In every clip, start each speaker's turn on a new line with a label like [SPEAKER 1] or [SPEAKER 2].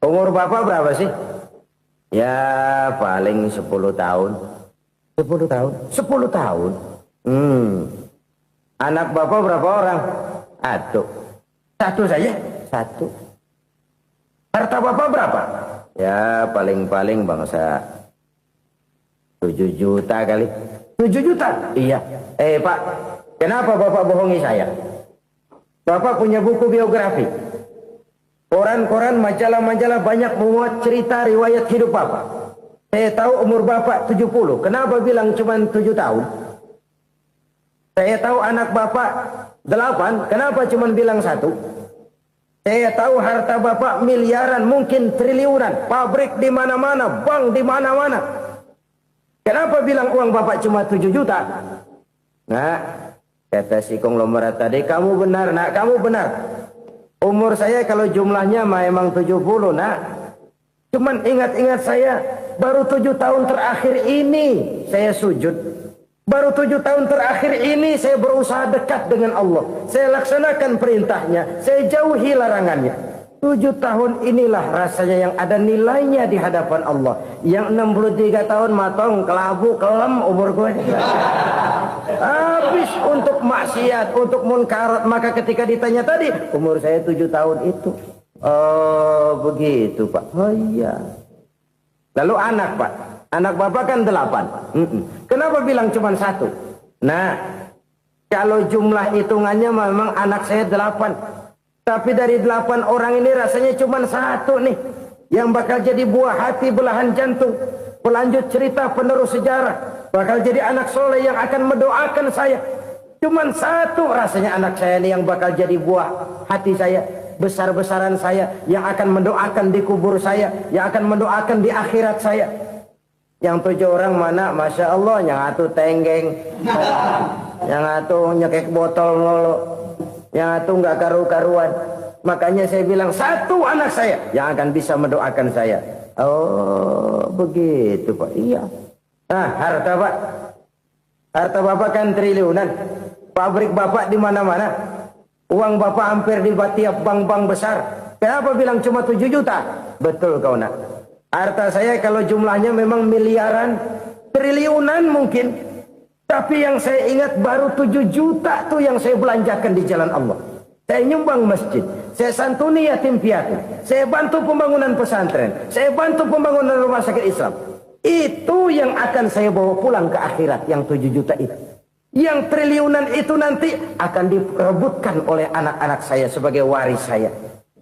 [SPEAKER 1] Umur bapak berapa sih? Ya paling 10 tahun. 10 tahun? 10 tahun? Anak bapak berapa orang? Satu saja? Satu. Harta bapak berapa? Ya paling-paling bangsa 7 juta kali. 7 juta? Iya. Pak, kenapa bapak bohongi saya? Bapak punya buku biografi. Koran-koran, majalah-majalah banyak memuat cerita riwayat hidup bapak. Saya tahu umur bapak 70. Kenapa bilang cuma 7 tahun? Saya tahu anak bapak 8. Kenapa cuma bilang 1? Saya tahu harta bapak miliaran, mungkin triliunan. Pabrik di mana-mana, bank di mana-mana. Kenapa bilang uang bapak cuma 7 juta? Nah, kata si konglomerat tadi, kamu benar nak, kamu benar. Umur saya kalau jumlahnya memang 70 nak. Cuman ingat-ingat saya, baru 7 tahun terakhir ini saya sujud. Baru 7 tahun terakhir ini saya berusaha dekat dengan Allah. Saya laksanakan perintahnya, saya jauhi larangannya. 7 tahun inilah rasanya yang ada nilainya di hadapan Allah. Yang 63 tahun matong, kelabu, kelem umur gue. Habis untuk maksiat, untuk munkarat. Maka ketika ditanya tadi, umur saya 7 tahun itu. Oh begitu Pak. Oh iya. Lalu anak Pak. Anak bapak kan 8. Kenapa bilang cuma 1? Nah, kalau jumlah hitungannya memang anak saya 8. Tapi dari 8 orang ini rasanya cuma 1 nih. Yang bakal jadi buah hati, belahan jantung. Pelanjut cerita, penerus sejarah. Bakal jadi anak soleh yang akan mendoakan saya. Cuman 1 rasanya anak saya ini yang bakal jadi buah hati saya. Besar-besaran saya. Yang akan mendoakan di kubur saya. Yang akan mendoakan di akhirat saya. Yang 7 orang mana? Masya Allah. Yang 1 tenggeng. Yang 1 nyekek botol mulu. Yang 1 nggak karu-karuan. Makanya saya bilang 1 anak saya yang akan bisa mendoakan saya. Oh begitu Pak. Iya. Nah harta Pak. Harta bapak kan triliunan. Pabrik bapak di mana-mana. Uang bapak hampir di tiap bank-bank besar. Kenapa bilang cuma 7 juta? Betul kau nak. Harta saya kalau jumlahnya memang miliaran, triliunan mungkin. Tapi yang saya ingat baru 7 juta tuh yang saya belanjakan di jalan Allah. Saya nyumbang masjid. Saya santuni yatim piatu. Saya bantu pembangunan pesantren. Saya bantu pembangunan rumah sakit Islam. Itu yang akan saya bawa pulang ke akhirat. Yang 7 juta itu. Yang triliunan itu nanti akan diperebutkan oleh anak-anak saya sebagai waris saya.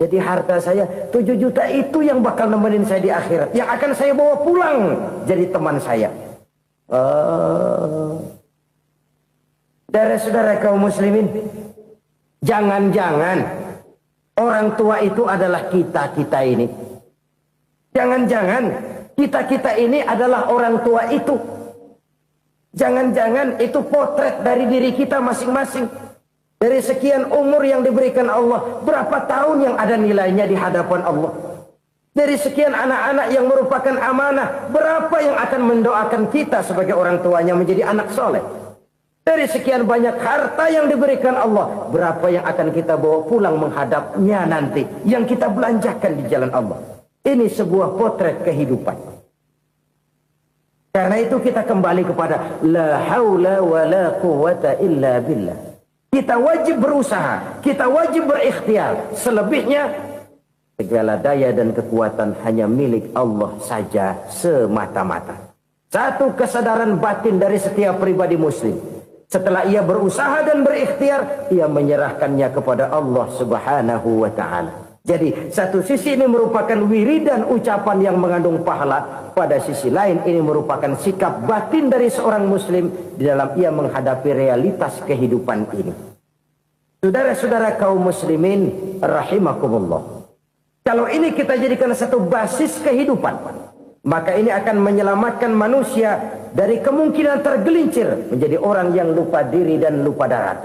[SPEAKER 1] Jadi harta saya 7 juta itu yang bakal nemenin saya di akhirat. Yang akan saya bawa pulang jadi teman saya. Saudara-saudara kaum muslimin, jangan-jangan orang tua itu adalah kita-kita ini. Jangan-jangan kita-kita ini adalah orang tua itu. Jangan-jangan itu potret dari diri kita masing-masing. Dari sekian umur yang diberikan Allah, berapa tahun yang ada nilainya di hadapan Allah. Dari sekian anak-anak yang merupakan amanah, berapa yang akan mendoakan kita sebagai orang tuanya menjadi anak soleh. Dari sekian banyak harta yang diberikan Allah, berapa yang akan kita bawa pulang menghadapnya nanti, yang kita belanjakan di jalan Allah. Ini sebuah potret kehidupan. Karena itu kita kembali kepada la haula wa la quwata illa billah. Kita wajib berusaha, kita wajib berikhtiar. Selebihnya segala daya dan kekuatan hanya milik Allah saja semata-mata. Satu kesadaran batin dari setiap pribadi muslim. Setelah ia berusaha dan berikhtiar, ia menyerahkannya kepada Allah Subhanahu wa ta'ala. Jadi satu sisi ini merupakan wiridan ucapan yang mengandung pahala. Pada sisi lain ini merupakan sikap batin dari seorang muslim di dalam ia menghadapi realitas kehidupan ini. Saudara-saudara kaum muslimin rahimakumullah. Kalau ini kita jadikan satu basis kehidupan, maka ini akan menyelamatkan manusia dari kemungkinan tergelincir menjadi orang yang lupa diri dan lupa darat.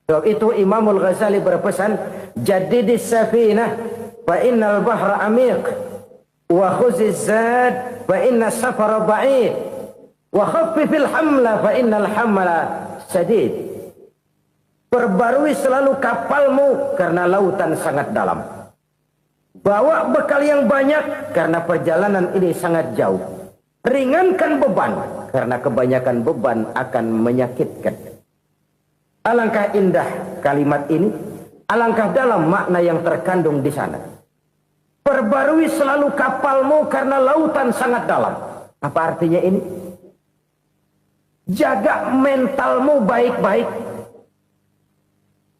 [SPEAKER 1] Sebab itu Imamul Ghazali berpesan, jadidis safinah fa innal bahra amiq wa khuziz zad fa inna safara ba'id wa khaffifil hamla fa innal hamla sadid. Perbarui selalu kapalmu karena lautan sangat dalam. Bawa bekal yang banyak karena perjalanan ini sangat jauh. Ringankan beban karena kebanyakan beban akan menyakitkan. Alangkah indah kalimat ini, alangkah dalam makna yang terkandung di sana. Perbarui selalu kapalmu karena lautan sangat dalam. Apa artinya ini? Jaga mentalmu baik-baik.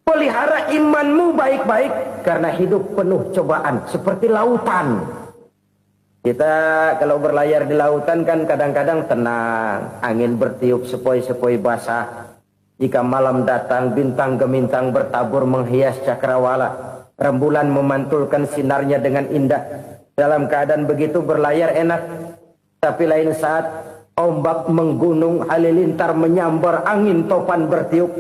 [SPEAKER 1] Pelihara imanmu baik-baik karena hidup penuh cobaan seperti lautan. Kita kalau berlayar di lautan kan kadang-kadang tenang, angin bertiup sepoi-sepoi basah. Jika malam datang bintang gemintang bertabur menghias cakrawala, rembulan memantulkan sinarnya dengan indah. Dalam keadaan begitu berlayar enak, tapi lain saat ombak menggunung, halilintar menyambar, angin topan bertiup.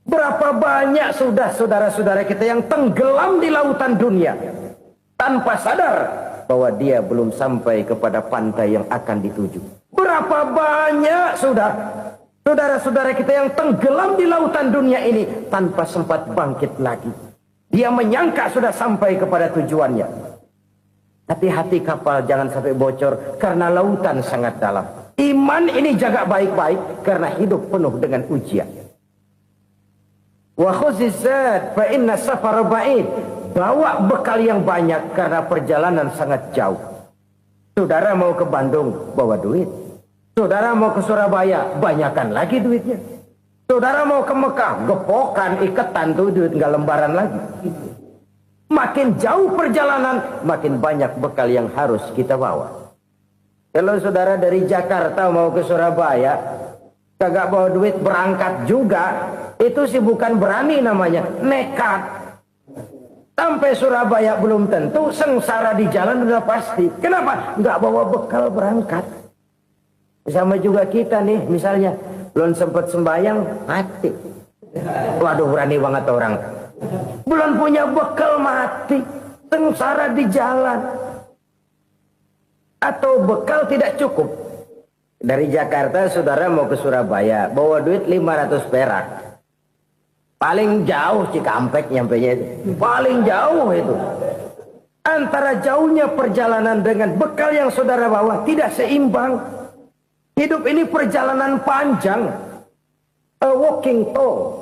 [SPEAKER 1] Berapa banyak sudah saudara-saudara kita yang tenggelam di lautan dunia tanpa sadar bahwa dia belum sampai kepada pantai yang akan dituju. Berapa banyak sudah saudara-saudara kita yang tenggelam di lautan dunia ini tanpa sempat bangkit lagi. Dia menyangka sudah sampai kepada tujuannya. Hati-hati kapal jangan sampai bocor karena lautan sangat dalam. Iman ini jaga baik-baik karena hidup penuh dengan ujian. Wa khuzizat fa inna safar ba'id. Bawa bekal yang banyak karena perjalanan sangat jauh. Saudara mau ke Bandung, bawa duit. Saudara mau ke Surabaya, banyakan lagi duitnya. Saudara mau ke Mekah, gepokan, iketan tuh duit nggak lembaran lagi. Makin jauh perjalanan, makin banyak bekal yang harus kita bawa. Kalau saudara dari Jakarta mau ke Surabaya, kagak bawa duit berangkat juga, itu sih bukan berani namanya, nekat. Sampai Surabaya belum tentu, sengsara di jalan udah pasti. Kenapa? Nggak bawa bekal berangkat. Sama juga kita nih, misalnya belum sempat sembahyang, mati. Waduh, berani banget orang. Belum punya bekal, mati. Sengsara di jalan. Atau bekal tidak cukup. Dari Jakarta saudara mau ke Surabaya, bawa duit 500 perak. Paling jauh Cikampek nyampenya itu. Paling jauh itu. Antara jauhnya perjalanan dengan bekal yang saudara bawa tidak seimbang. Hidup ini perjalanan panjang. A walking tour.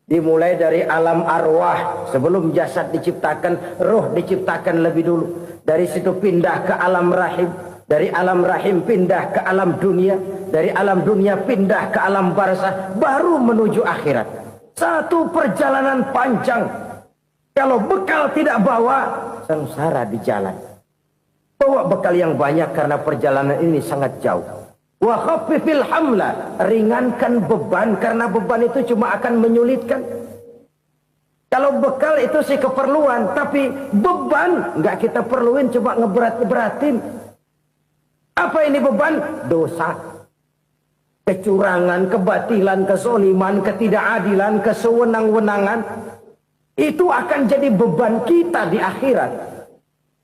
[SPEAKER 1] Dimulai dari alam arwah. Sebelum jasad diciptakan, roh diciptakan lebih dulu. Dari situ pindah ke alam rahim. Dari alam rahim pindah ke alam dunia. Dari alam dunia pindah ke alam barzah. Baru menuju akhirat. Satu perjalanan panjang. Kalau bekal tidak bawa, sengsara di jalan. Bawa bekal yang banyak karena perjalanan ini sangat jauh. Wa khaffifil hamla, ringankan beban karena beban itu cuma akan menyulitkan. Kalau bekal itu sih keperluan, tapi beban nggak kita perluin, cuma ngeberat-beratin. Apa ini beban? Dosa. Kecurangan, kebatilan, kesoliman, ketidakadilan, kesewenang-wenangan. Itu akan jadi beban kita di akhirat.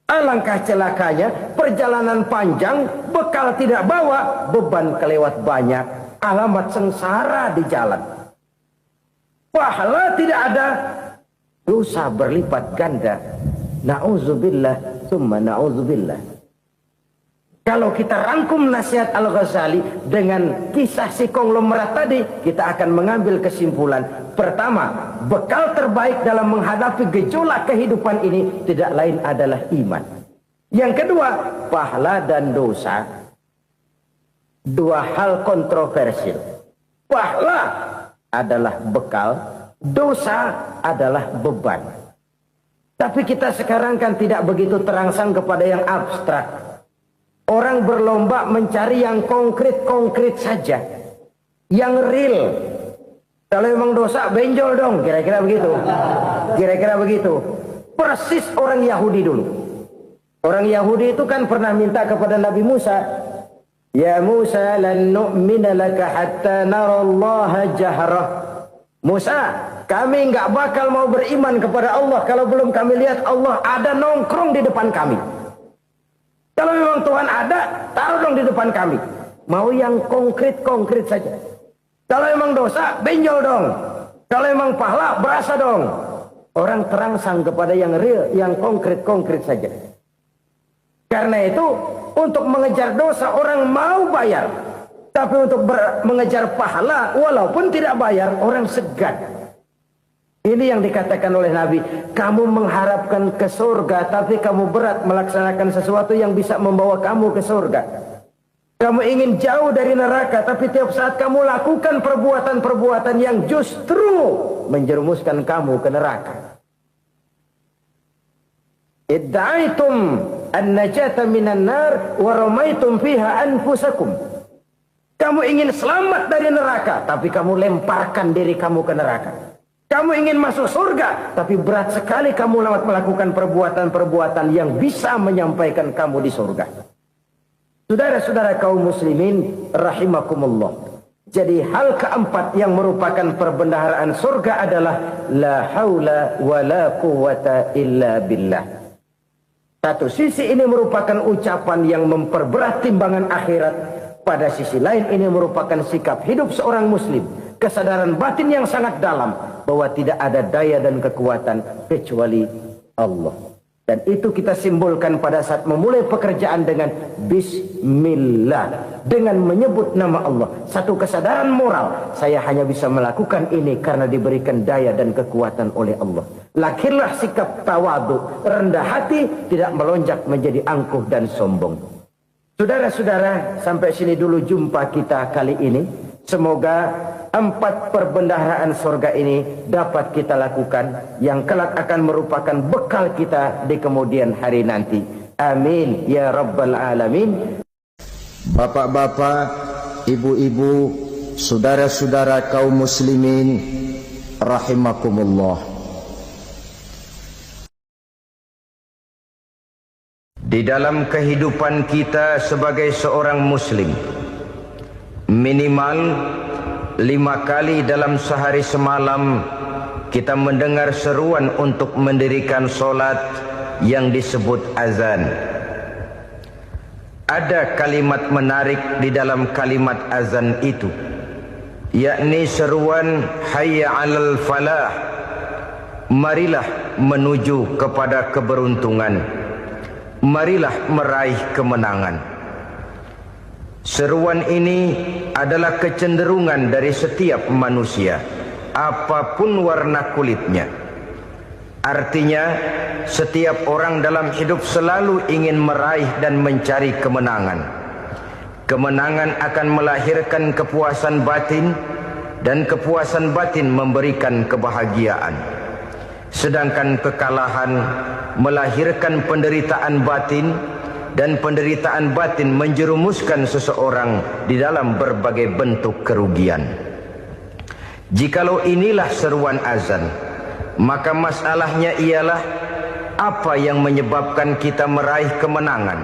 [SPEAKER 1] Alangkah celakanya, perjalanan panjang, bekal tidak bawa, beban kelewat banyak. Alamat sengsara di jalan. Pahala tidak ada, dosa berlipat ganda. Na'udzubillah, summa na'udzubillah. Kalau kita rangkum nasihat Al-Ghazali dengan kisah si konglomerat tadi, kita akan mengambil kesimpulan. Pertama, bekal terbaik dalam menghadapi gejolak kehidupan ini tidak lain adalah iman. Yang kedua, pahala dan dosa. Dua hal kontroversial. Pahala adalah bekal, dosa adalah beban. Tapi kita sekarang kan tidak begitu terangsang kepada yang abstrak. Orang berlomba mencari yang konkret-konkret saja. Yang real. Kalau memang dosa, benjol dong. Kira-kira begitu. Kira-kira begitu. Persis orang Yahudi dulu. Orang Yahudi itu kan pernah minta kepada Nabi Musa. Ya Musa, lan nu'mina laka hatta narallaha jahrah. Musa, kami nggak bakal mau beriman kepada Allah kalau belum kami lihat Allah ada nongkrong di depan kami. Kalau memang Tuhan ada, taruh dong di depan kami. Mau yang konkret-konkret saja. Kalau memang dosa, benjol dong. Kalau memang pahala, berasa dong. Orang terangsang kepada yang real, yang konkret-konkret saja. Karena itu, untuk mengejar dosa orang mau bayar. Tapi untuk mengejar pahala, walaupun tidak bayar, orang segan. Ini yang dikatakan oleh Nabi. Kamu mengharapkan ke surga, tapi kamu berat melaksanakan sesuatu yang bisa membawa kamu ke surga. Kamu ingin jauh dari neraka, tapi tiap saat kamu lakukan perbuatan-perbuatan yang justru menjerumuskan kamu ke neraka. Idda'aitum an-najata minan nar wa ramaitum fiha anfusakum. Kamu ingin selamat dari neraka, tapi kamu lemparkan diri kamu ke neraka. Kamu ingin masuk surga, tapi berat sekali kamu melakukan perbuatan-perbuatan yang bisa menyampaikan kamu di surga. Saudara-saudara kaum muslimin rahimakumullah. Jadi hal keempat yang merupakan perbendaharaan surga adalah la haula wa la quwwata illa billah. Satu sisi ini merupakan ucapan yang memperberat timbangan akhirat. Pada sisi lain ini merupakan sikap hidup seorang muslim. Kesadaran batin yang sangat dalam bahwa tidak ada daya dan kekuatan kecuali Allah. Dan itu kita simbolkan pada saat memulai pekerjaan dengan Bismillah. Dengan menyebut nama Allah. Satu kesadaran moral. Saya hanya bisa melakukan ini karena diberikan daya dan kekuatan oleh Allah. Lahirlah sikap tawadu, rendah hati, tidak melonjak menjadi angkuh dan sombong. Saudara-saudara, sampai sini dulu jumpa kita kali ini. Semoga 4 perbendaharaan surga ini dapat kita lakukan, yang kelak akan merupakan bekal kita di kemudian hari nanti. Amin ya rabbal alamin.
[SPEAKER 2] Bapak-bapak, ibu-ibu, saudara-saudara kaum muslimin rahimakumullah.
[SPEAKER 1] Di dalam kehidupan kita sebagai seorang muslim, minimal 5 kali dalam sehari semalam kita mendengar seruan untuk mendirikan solat yang disebut azan. Ada kalimat menarik di dalam kalimat azan itu, yakni seruan hayya 'alal falah, marilah menuju kepada keberuntungan, marilah meraih kemenangan. Seruan ini adalah kecenderungan dari setiap manusia, apapun warna kulitnya. Artinya, setiap orang dalam hidup selalu ingin meraih dan mencari kemenangan. Kemenangan akan melahirkan kepuasan batin, dan kepuasan batin memberikan kebahagiaan. Sedangkan kekalahan melahirkan penderitaan batin, dan penderitaan batin menjerumuskan seseorang di dalam berbagai bentuk kerugian. Jikalau inilah seruan azan, maka masalahnya ialah apa yang menyebabkan kita meraih kemenangan.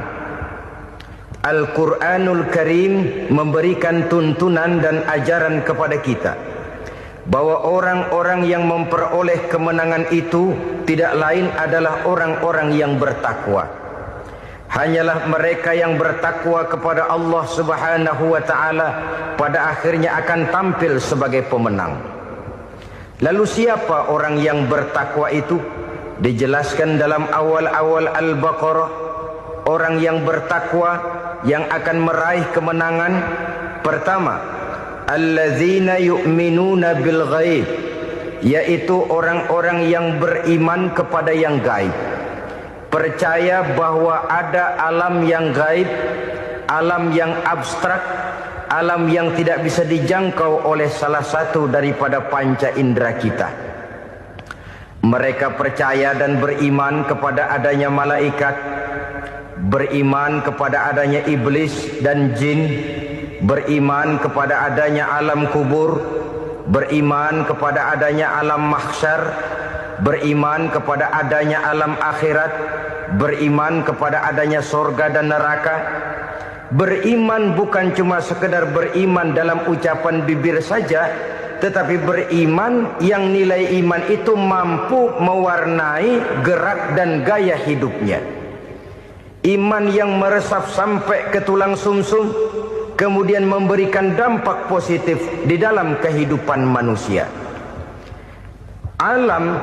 [SPEAKER 1] Al-Quranul Karim memberikan tuntunan dan ajaran kepada kita bahwa orang-orang yang memperoleh kemenangan itu tidak lain adalah orang-orang yang bertakwa. Hanyalah mereka yang bertakwa kepada Allah Subhanahu wa ta'ala pada akhirnya akan tampil sebagai pemenang. Lalu siapa orang yang bertakwa itu? Dijelaskan dalam awal-awal Al-Baqarah. Orang yang bertakwa yang akan meraih kemenangan, pertama, alladzina yu'minuna bil ghaib, yaitu orang-orang yang beriman kepada yang gaib. Percaya bahwa ada alam yang gaib, alam yang abstrak, alam yang tidak bisa dijangkau oleh salah satu daripada panca indera kita. Mereka percaya dan beriman kepada adanya malaikat, beriman kepada adanya iblis dan jin, beriman kepada adanya alam kubur, beriman kepada adanya alam mahsyar, beriman kepada adanya alam akhirat, beriman kepada adanya surga dan neraka. Beriman bukan cuma sekedar beriman dalam ucapan bibir saja, tetapi beriman yang nilai iman itu mampu mewarnai gerak dan gaya hidupnya. Iman yang meresap sampai ke tulang sumsum, kemudian memberikan dampak positif di dalam kehidupan manusia. Alam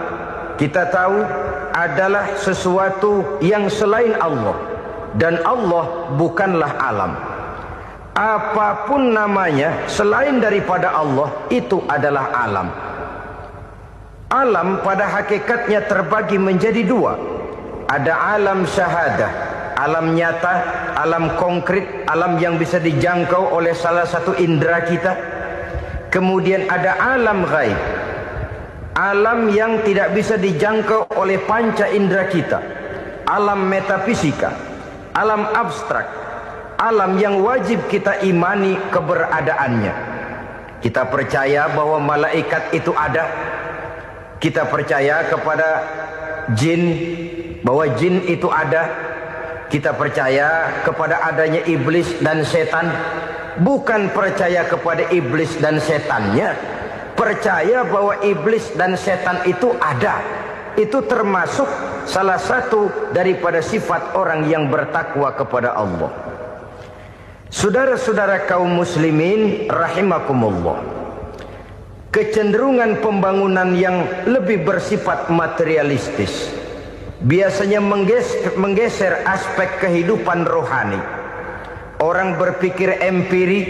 [SPEAKER 1] kita tahu adalah sesuatu yang selain Allah, dan Allah bukanlah alam. Apapun namanya selain daripada Allah itu adalah alam. Alam pada hakikatnya terbagi menjadi dua. Ada alam syahadah, alam nyata, alam konkret, alam yang bisa dijangkau oleh salah satu indera kita. Kemudian ada alam ghaib, alam yang tidak bisa dijangkau oleh panca indera kita. Alam metafisika, alam abstrak, alam yang wajib kita imani keberadaannya. Kita percaya bahwa malaikat itu ada. Kita percaya kepada jin, bahwa jin itu ada. Kita percaya kepada adanya iblis dan setan. Bukan percaya kepada iblis dan setannya, percaya bahwa iblis dan setan itu ada. Itu termasuk salah satu daripada sifat orang yang bertakwa kepada Allah. Saudara-saudara kaum muslimin rahimakumullah, kecenderungan pembangunan yang lebih bersifat materialistis biasanya menggeser aspek kehidupan rohani. Orang berpikir empiri,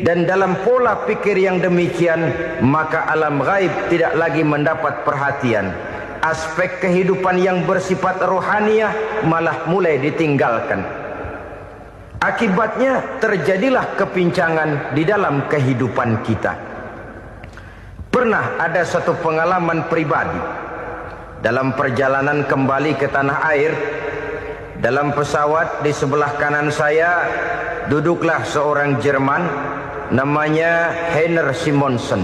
[SPEAKER 1] dan dalam pola pikir yang demikian maka alam gaib tidak lagi mendapat perhatian. Aspek kehidupan yang bersifat rohaniah malah mulai ditinggalkan. Akibatnya terjadilah kepincangan di dalam kehidupan kita. Pernah ada satu pengalaman pribadi. Dalam perjalanan kembali ke tanah air, dalam pesawat di sebelah kanan saya duduklah seorang Jerman namanya Heiner Simonsen.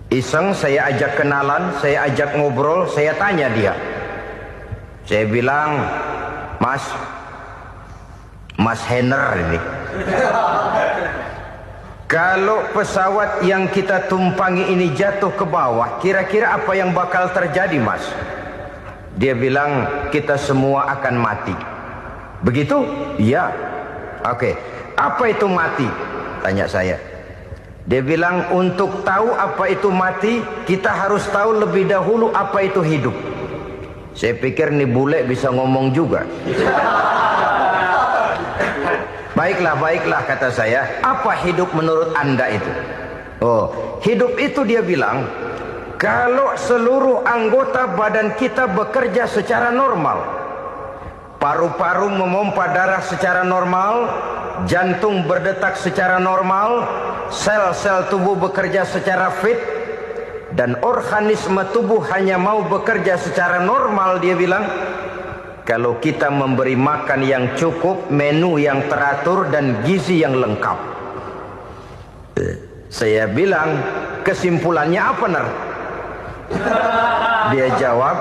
[SPEAKER 1] Iseng saya ajak kenalan, saya ajak ngobrol, saya tanya dia. Saya bilang, Mas Heiner ini, kalau pesawat yang kita tumpangi ini jatuh ke bawah, kira-kira apa yang bakal terjadi, Mas? Dia bilang, kita semua akan mati. Begitu? Iya. Oke. Apa itu mati? Tanya saya. Dia bilang, untuk tahu apa itu mati, kita harus tahu lebih dahulu apa itu hidup. Saya pikir nih bule bisa ngomong juga. Baiklah kata saya. Apa hidup menurut Anda itu? Oh, hidup itu dia bilang, kalau seluruh anggota badan kita bekerja secara normal, paru-paru memompa darah secara normal, jantung berdetak secara normal, sel-sel tubuh bekerja secara fit, dan organisme tubuh hanya mau bekerja secara normal, dia bilang, kalau kita memberi makan yang cukup, menu yang teratur, dan gizi yang lengkap. Saya bilang, kesimpulannya apa, Ner? Dia jawab,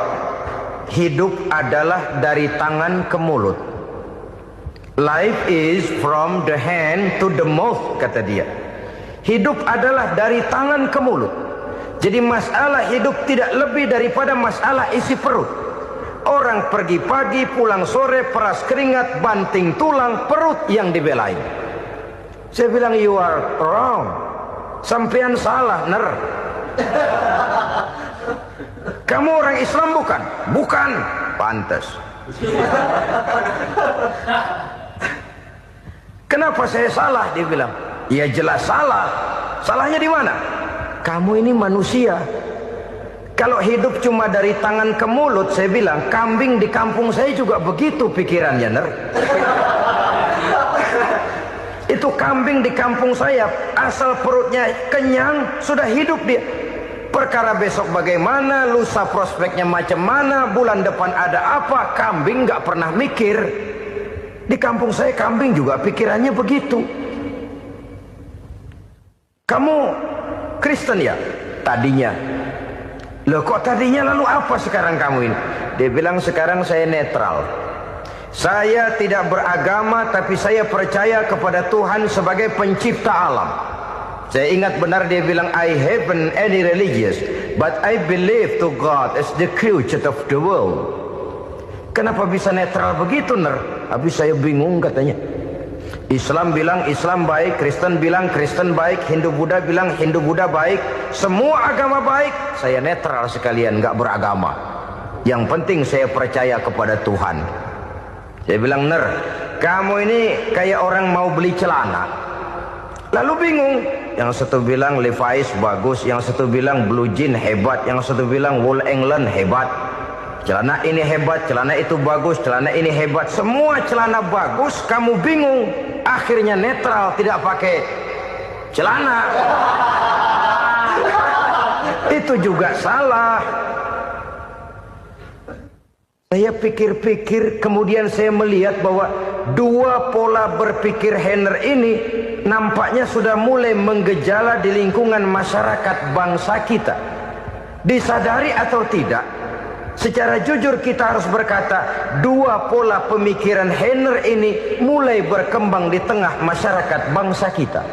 [SPEAKER 1] hidup adalah dari tangan ke mulut. Life is from the hand to the mouth, kata dia. Hidup adalah dari tangan ke mulut. Jadi masalah hidup tidak lebih daripada masalah isi perut. Orang pergi pagi, pulang sore, peras keringat, banting tulang, perut yang dibelain. Saya bilang, you are wrong. Sampean salah, Ner. Kamu orang Islam bukan? Bukan. Pantas. Kenapa saya salah? Dia bilang, ya jelas salah. Salahnya di mana? Kamu ini manusia. Kalau hidup cuma dari tangan ke mulut, saya bilang, kambing di kampung saya juga begitu pikirannya, Ner. Itu kambing di kampung saya, asal perutnya kenyang, sudah hidup dia. Perkara besok bagaimana, lusa prospeknya macam mana, bulan depan ada apa, kambing nggak pernah mikir. Di kampung saya kambing juga pikirannya begitu. Kamu Kristen ya? Tadinya. Loh kok tadinya, lalu apa sekarang kamu ini? Dia bilang, sekarang saya netral. Saya tidak beragama, tapi saya percaya kepada Tuhan sebagai pencipta alam. Saya ingat benar dia bilang, I haven't any religious, but I believe to God as the creator of the world. Kenapa bisa netral begitu, Ner? Habis saya bingung katanya. Islam bilang Islam baik, Kristen bilang Kristen baik, Hindu Buddha bilang Hindu Buddha baik, semua agama baik. Saya netral sekalian, nggak beragama. Yang penting saya percaya kepada Tuhan. Saya bilang, kamu ini kayak orang mau beli celana, lalu bingung. Yang satu bilang Levi's bagus, yang satu bilang Blue Jean hebat, yang satu bilang Wool England hebat. Celana ini hebat, celana itu bagus, celana ini hebat. Semua celana bagus, kamu bingung. Akhirnya netral, tidak pakai celana. Itu juga salah. Saya pikir-pikir, kemudian saya melihat bahwa dua pola berpikir Henner ini nampaknya sudah mulai menggejala di lingkungan masyarakat bangsa kita. Disadari atau tidak, secara jujur kita harus berkata, dua pola pemikiran Henner ini mulai berkembang di tengah masyarakat bangsa kita.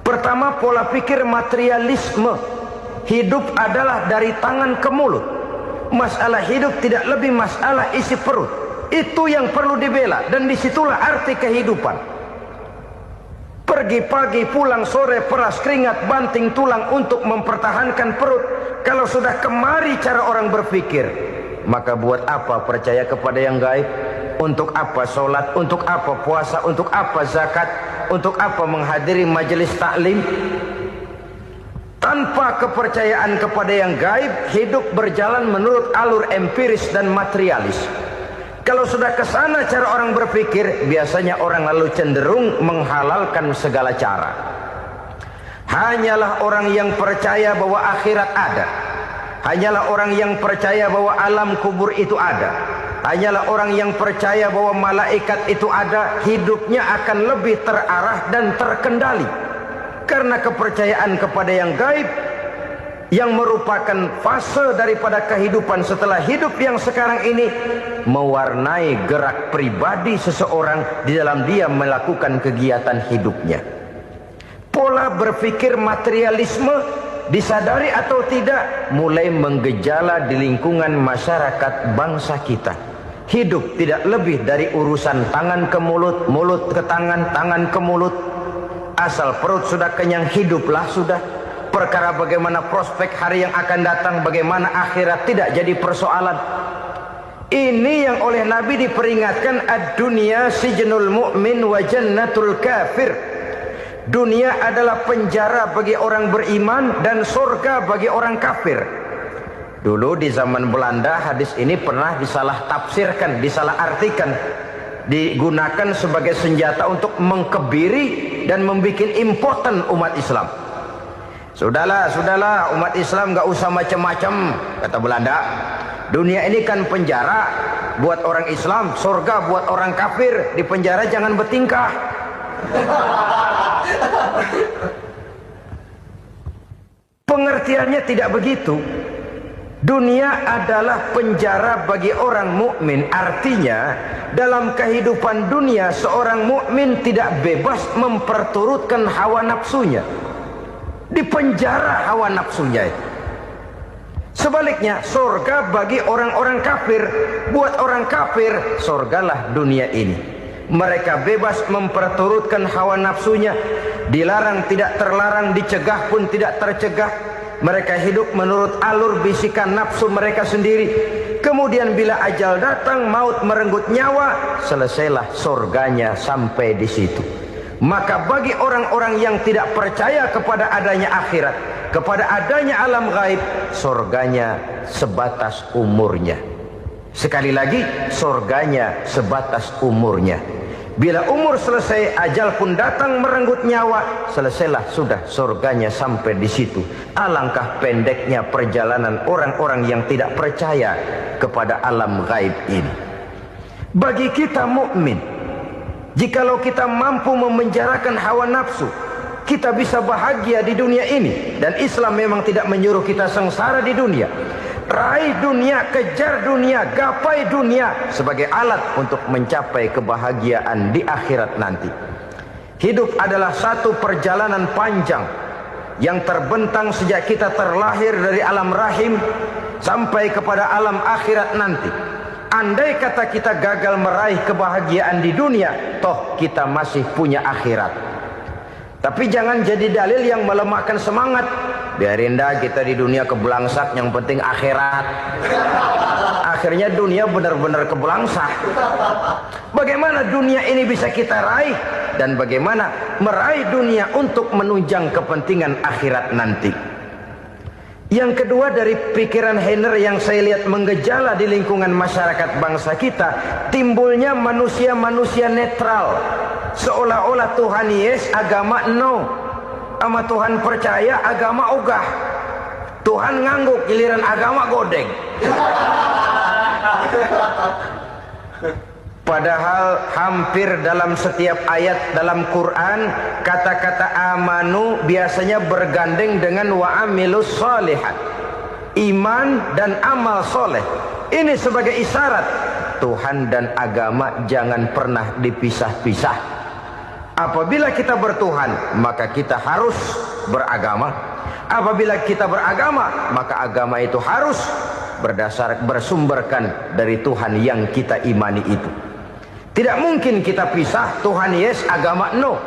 [SPEAKER 1] Pertama, pola pikir materialisme. Hidup adalah dari tangan ke mulut. Masalah hidup tidak lebih masalah isi perut. Itu yang perlu dibela, dan disitulah arti kehidupan. Pergi pagi, pulang sore, peras keringat, banting tulang untuk mempertahankan perut. Kalau sudah kemari cara orang berpikir, maka buat apa percaya kepada yang gaib? Untuk apa sholat? Untuk apa puasa? Untuk apa zakat? Untuk apa menghadiri majelis taklim? Tanpa kepercayaan kepada yang gaib, hidup berjalan menurut alur empiris dan materialis. Kalau sudah ke sana cara orang berpikir, biasanya orang lalu cenderung menghalalkan segala cara. Hanyalah orang yang percaya bahwa akhirat ada. Hanyalah orang yang percaya bahwa alam kubur itu ada. Hanyalah orang yang percaya bahwa malaikat itu ada, hidupnya akan lebih terarah dan terkendali. Karena kepercayaan kepada yang gaib, yang merupakan fase daripada kehidupan setelah hidup yang sekarang ini, mewarnai gerak pribadi seseorang di dalam dia melakukan kegiatan hidupnya. Pola berpikir materialisme, disadari atau tidak, mulai menggejala di lingkungan masyarakat bangsa kita. Hidup tidak lebih dari urusan tangan ke mulut, mulut ke tangan, tangan ke mulut. Asal perut sudah kenyang, hiduplah sudah. Perkara bagaimana prospek hari yang akan datang, bagaimana akhirat, tidak jadi persoalan. Ini yang oleh Nabi diperingatkan, ad-dunya sijnul mu'min wa jannatul kafir. Dunia adalah penjara bagi orang beriman dan surga bagi orang kafir. Dulu di zaman Belanda hadis ini pernah disalah tafsirkan, disalah artikan, digunakan sebagai senjata untuk mengkebiri dan membuat impoten umat Islam. Sudahlah umat Islam gak usah macam-macam, kata Belanda. Dunia ini kan penjara buat orang Islam, surga buat orang kafir. Di penjara jangan bertingkah. Pengertiannya tidak begitu. Dunia adalah penjara bagi orang mukmin. Artinya dalam kehidupan dunia seorang mukmin tidak bebas memperturutkan hawa nafsunya. Di penjara hawa nafsunya itu. Sebaliknya, surga bagi orang-orang kafir. Buat orang kafir, surgalah dunia ini. Mereka bebas memperturutkan hawa nafsunya. Dilarang tidak terlarang, dicegah pun tidak tercegah. Mereka hidup menurut alur bisikan nafsu mereka sendiri. Kemudian bila ajal datang, maut merenggut nyawa, selesailah surganya sampai di situ. Maka bagi orang-orang yang tidak percaya kepada adanya akhirat, kepada adanya alam gaib, surganya sebatas umurnya. Sekali lagi, surganya sebatas umurnya. Bila umur selesai, ajal pun datang merenggut nyawa, selesailah sudah surganya sampai di situ. Alangkah pendeknya perjalanan orang-orang yang tidak percaya kepada alam gaib ini. Bagi kita mukmin, jikalau kita mampu memenjarakan hawa nafsu, kita bisa bahagia di dunia ini. Dan Islam memang tidak menyuruh kita sengsara di dunia. Raih dunia, kejar dunia, gapai dunia sebagai alat untuk mencapai kebahagiaan di akhirat nanti. Hidup adalah satu perjalanan panjang yang terbentang sejak kita terlahir dari alam rahim sampai kepada alam akhirat nanti. Andai kata kita gagal meraih kebahagiaan di dunia, toh kita masih punya akhirat. Tapi jangan jadi dalil yang melemahkan semangat. Biarin dah kita di dunia kebelangsak, yang penting akhirat. Akhirnya dunia benar-benar kebelangsak. Bagaimana dunia ini bisa kita raih, dan bagaimana meraih dunia untuk menunjang kepentingan akhirat nanti. Yang kedua, dari pikiran Heiner yang saya lihat menggejala di lingkungan masyarakat bangsa kita, timbulnya manusia-manusia netral. Seolah-olah Tuhan yes, agama no. Sama Tuhan percaya, agama ogah. Tuhan ngangguk, giliran agama godeng. Padahal hampir dalam setiap ayat dalam Quran, kata-kata amanu biasanya bergandeng dengan wa amilus sholihat. Iman dan amal soleh. Ini sebagai isyarat Tuhan dan agama jangan pernah dipisah-pisah. Apabila kita bertuhan, maka kita harus beragama. Apabila kita beragama, maka agama itu harus bersumberkan dari Tuhan yang kita imani itu. Tidak mungkin kita pisah, Tuhan yes, agama no.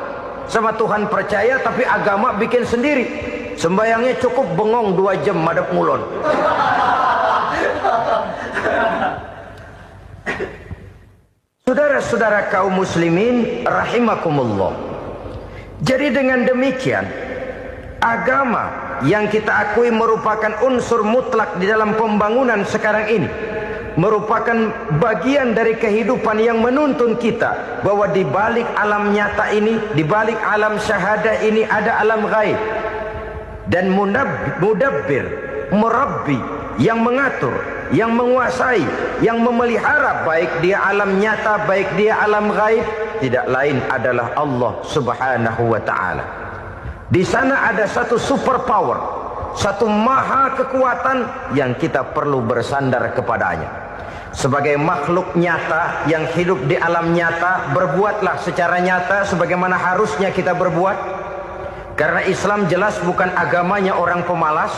[SPEAKER 1] Sama Tuhan percaya tapi agama bikin sendiri. Sembayangnya cukup bengong 2 jam madep ngulon. Saudara-saudara kaum muslimin rahimakumullah. Jadi dengan demikian, agama yang kita akui merupakan unsur mutlak di dalam pembangunan sekarang ini, merupakan bagian dari kehidupan yang menuntun kita bahwa di balik alam nyata ini, di balik alam syahadah ini ada alam gaib. Dan mudabbir, murabbi, yang mengatur, yang menguasai, yang memelihara baik dia alam nyata, baik dia alam gaib, tidak lain adalah Allah Subhanahu wa taala. Di sana ada satu super power, satu maha kekuatan yang kita perlu bersandar kepadanya. Sebagai makhluk nyata yang hidup di alam nyata, berbuatlah secara nyata sebagaimana harusnya kita berbuat. Karena Islam jelas bukan agamanya orang pemalas.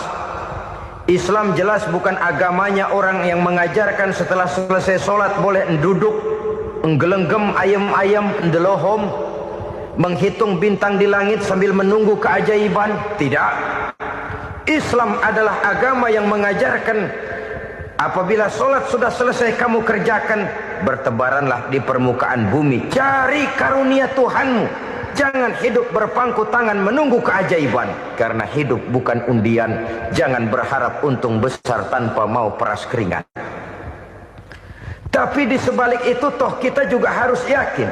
[SPEAKER 1] Islam jelas bukan agamanya orang yang mengajarkan setelah selesai sholat boleh duduk, nggelenggem ayam-ayam, ndelohom, menghitung bintang di langit sambil menunggu keajaiban. Tidak. Islam adalah agama yang mengajarkan apabila sholat sudah selesai kamu kerjakan, bertebaranlah di permukaan bumi, cari karunia Tuhanmu. Jangan hidup berpangku tangan menunggu keajaiban. Karena hidup bukan undian. Jangan berharap untung besar tanpa mau peras keringat. Tapi di sebalik itu toh kita juga harus yakin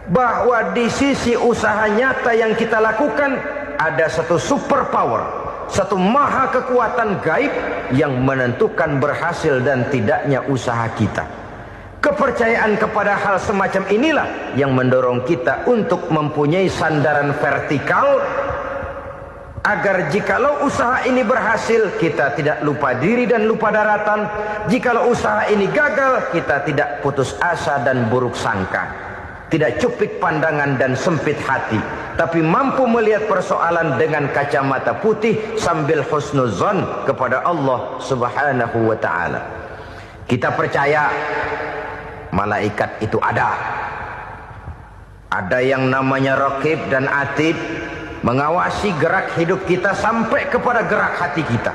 [SPEAKER 1] bahwa di sisi usaha nyata yang kita lakukan ada satu super power, satu maha kekuatan gaib yang menentukan berhasil dan tidaknya usaha kita. Kepercayaan kepada hal semacam inilah yang mendorong kita untuk mempunyai sandaran vertikal, agar jikalau usaha ini berhasil, kita tidak lupa diri dan lupa daratan. Jikalau usaha ini gagal, kita tidak putus asa dan buruk sangka, tidak cupik pandangan dan sempit hati, tapi mampu melihat persoalan dengan kacamata putih sambil husnuzon kepada Allah Subhanahu wa ta'ala. Kita percaya malaikat itu ada. Ada yang namanya Raqib dan Atid, mengawasi gerak hidup kita sampai kepada gerak hati kita.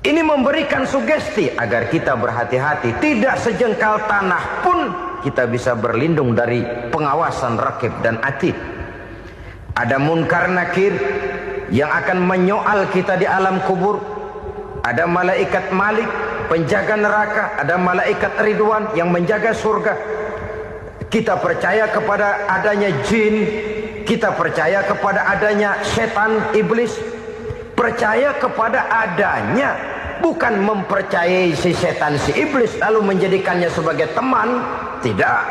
[SPEAKER 1] Ini memberikan sugesti agar kita berhati-hati. Tidak sejengkal tanah pun kita bisa berlindung dari pengawasan Raqib dan Atid. Ada Munkar Nakir yang akan menyoal kita di alam kubur. Ada malaikat Malik, penjaga neraka. Ada malaikat Ridwan yang menjaga surga. Kita percaya kepada adanya jin. Kita percaya kepada adanya setan, iblis. Percaya kepada adanya, bukan mempercayai si setan, si iblis lalu menjadikannya sebagai teman. Tidak.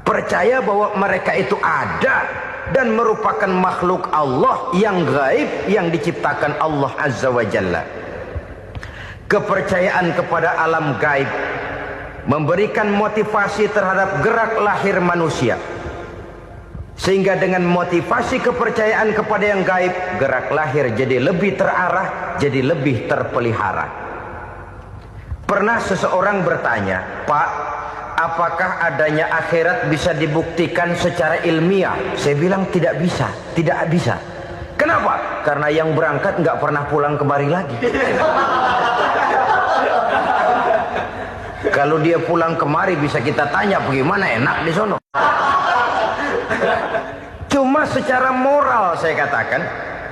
[SPEAKER 1] Percaya bahwa mereka itu ada dan merupakan makhluk Allah yang gaib, yang diciptakan Allah Azza wa Jalla. Kepercayaan kepada alam gaib memberikan motivasi terhadap gerak lahir manusia, sehingga dengan motivasi kepercayaan kepada yang gaib, gerak lahir jadi lebih terarah, jadi lebih terpelihara. Pernah seseorang bertanya, Pak, apakah adanya akhirat bisa dibuktikan secara ilmiah? Saya bilang tidak bisa, tidak bisa. Kenapa? Karena yang berangkat nggak pernah pulang kembali lagi. Kalau dia pulang kemari bisa kita tanya bagaimana enak di sono. Cuma secara moral saya katakan,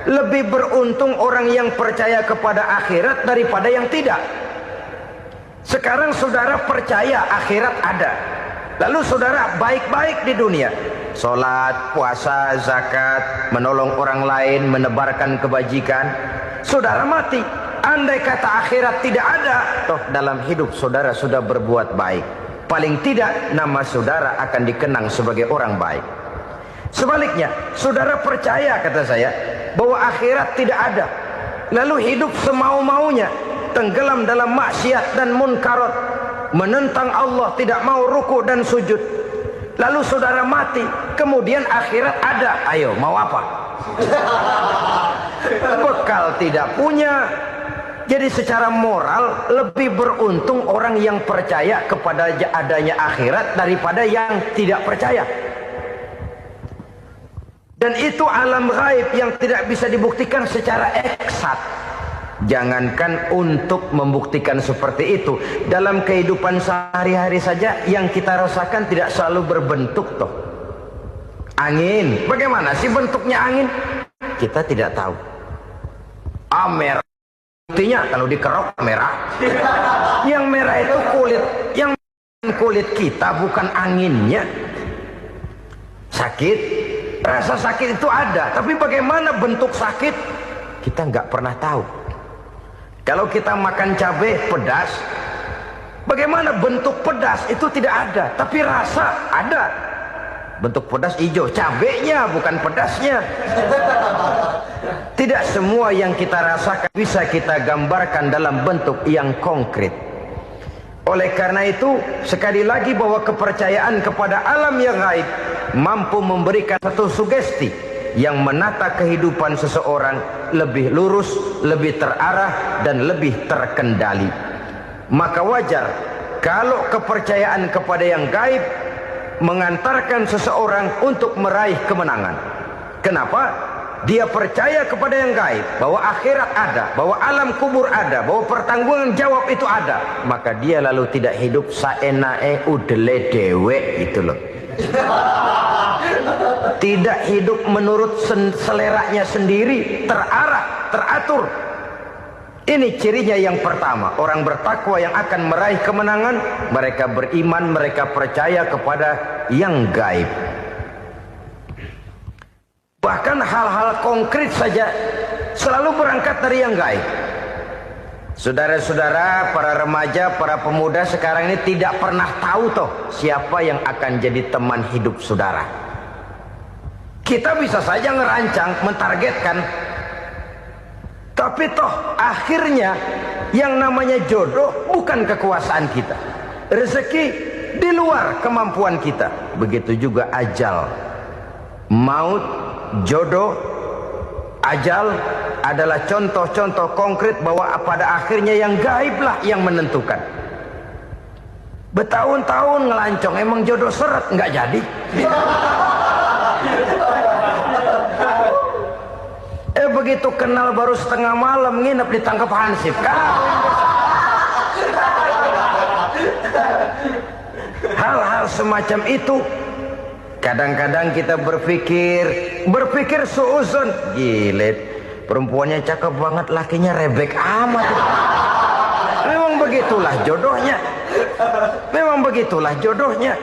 [SPEAKER 1] lebih beruntung orang yang percaya kepada akhirat daripada yang tidak. Sekarang saudara percaya akhirat ada, lalu saudara baik-baik di dunia, sholat, puasa, zakat, menolong orang lain, menebarkan kebajikan. Saudara mati, andai kata akhirat tidak ada, toh dalam hidup saudara sudah berbuat baik, paling tidak nama saudara akan dikenang sebagai orang baik. Sebaliknya, saudara percaya, kata saya, bahwa akhirat tidak ada, lalu hidup semau-maunya, tenggelam dalam maksiat dan munkarat, menentang Allah, tidak mau ruku dan sujud. Lalu saudara mati, kemudian akhirat ada. Ayo, mau apa? Bekal tidak punya. Jadi secara moral lebih beruntung orang yang percaya kepada adanya akhirat daripada yang tidak percaya. Dan itu alam gaib yang tidak bisa dibuktikan secara eksat. Jangankan untuk membuktikan seperti itu, dalam kehidupan sehari-hari saja yang kita rasakan tidak selalu berbentuk toh. Angin, bagaimana sih bentuknya angin? Kita tidak tahu. Merah, buktinya kalau dikerok merah. Yang merah itu kulit, yang kulit kita bukan anginnya. Sakit, rasa sakit itu ada, tapi bagaimana bentuk sakit? Kita nggak pernah tahu. Kalau kita makan cabai pedas, bagaimana bentuk pedas itu tidak ada, tapi rasa ada. Bentuk pedas hijau, cabainya bukan pedasnya. Tidak semua yang kita rasakan bisa kita gambarkan dalam bentuk yang konkret. Oleh karena itu, sekali lagi bahwa kepercayaan kepada alam yang gaib mampu memberikan satu sugesti yang menata kehidupan seseorang lebih lurus, lebih terarah, dan lebih terkendali. Maka wajar kalau kepercayaan kepada yang gaib mengantarkan seseorang untuk meraih kemenangan. Kenapa? Dia percaya kepada yang gaib, bahwa akhirat ada, bahwa alam kubur ada, bahwa pertanggungan jawab itu ada. Maka dia lalu tidak hidup saenae udele dewe, itu loh. Tidak hidup menurut seleranya sendiri, terarah, teratur. Ini cirinya yang pertama. Orang bertakwa yang akan meraih kemenangan, mereka beriman, mereka percaya kepada yang gaib. Bahkan hal-hal konkret saja selalu berangkat dari yang gaib. Saudara-saudara, para remaja, para pemuda sekarang ini tidak pernah tahu toh siapa yang akan jadi teman hidup saudara. Kita bisa saja ngerancang, mentargetkan, tapi toh akhirnya yang namanya jodoh bukan kekuasaan kita. Rezeki di luar kemampuan kita. Begitu juga ajal. Maut, jodoh, ajal adalah contoh-contoh konkret bahwa pada akhirnya yang gaiblah yang menentukan. Bertahun-tahun ngelancong, emang jodoh seret, nggak jadi. Begitu kenal baru setengah malam nginep ditangkap hansip kan. Hal-hal semacam itu kadang-kadang kita berpikir suuzon, gile, perempuannya cakep banget, lakinya rebek amat. Memang begitulah jodohnya. Memang begitulah jodohnya.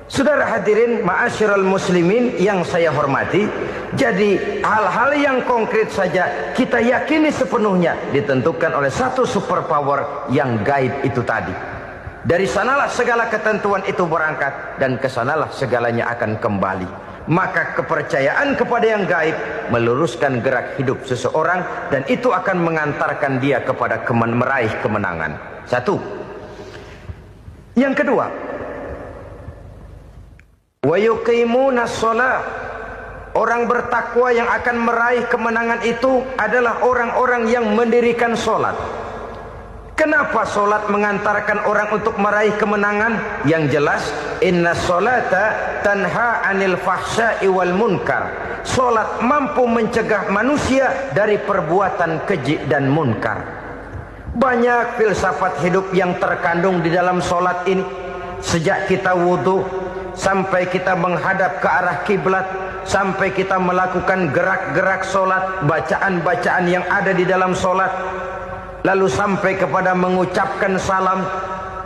[SPEAKER 1] Saudara hadirin ma'asyiral muslimin yang saya hormati, jadi hal-hal yang konkret saja kita yakini sepenuhnya ditentukan oleh satu superpower yang gaib itu tadi. Dari sanalah segala ketentuan itu berangkat dan kesanalah segalanya akan kembali. Maka kepercayaan kepada yang gaib meluruskan gerak hidup seseorang dan itu akan mengantarkan dia kepada meraih kemenangan. Satu. Yang kedua, wa yuqimuna shalah. Orang bertakwa yang akan meraih kemenangan itu adalah orang-orang yang mendirikan sholat. Kenapa solat mengantarkan orang untuk meraih kemenangan? Yang jelas, inna solata tanha anil fahsya'i wal munkar. Solat mampu mencegah manusia dari perbuatan keji dan munkar. Banyak filsafat hidup yang terkandung di dalam solat ini. Sejak kita wudhu, sampai kita menghadap ke arah kiblat, sampai kita melakukan gerak-gerak solat, bacaan-bacaan yang ada di dalam solat, lalu sampai kepada mengucapkan salam.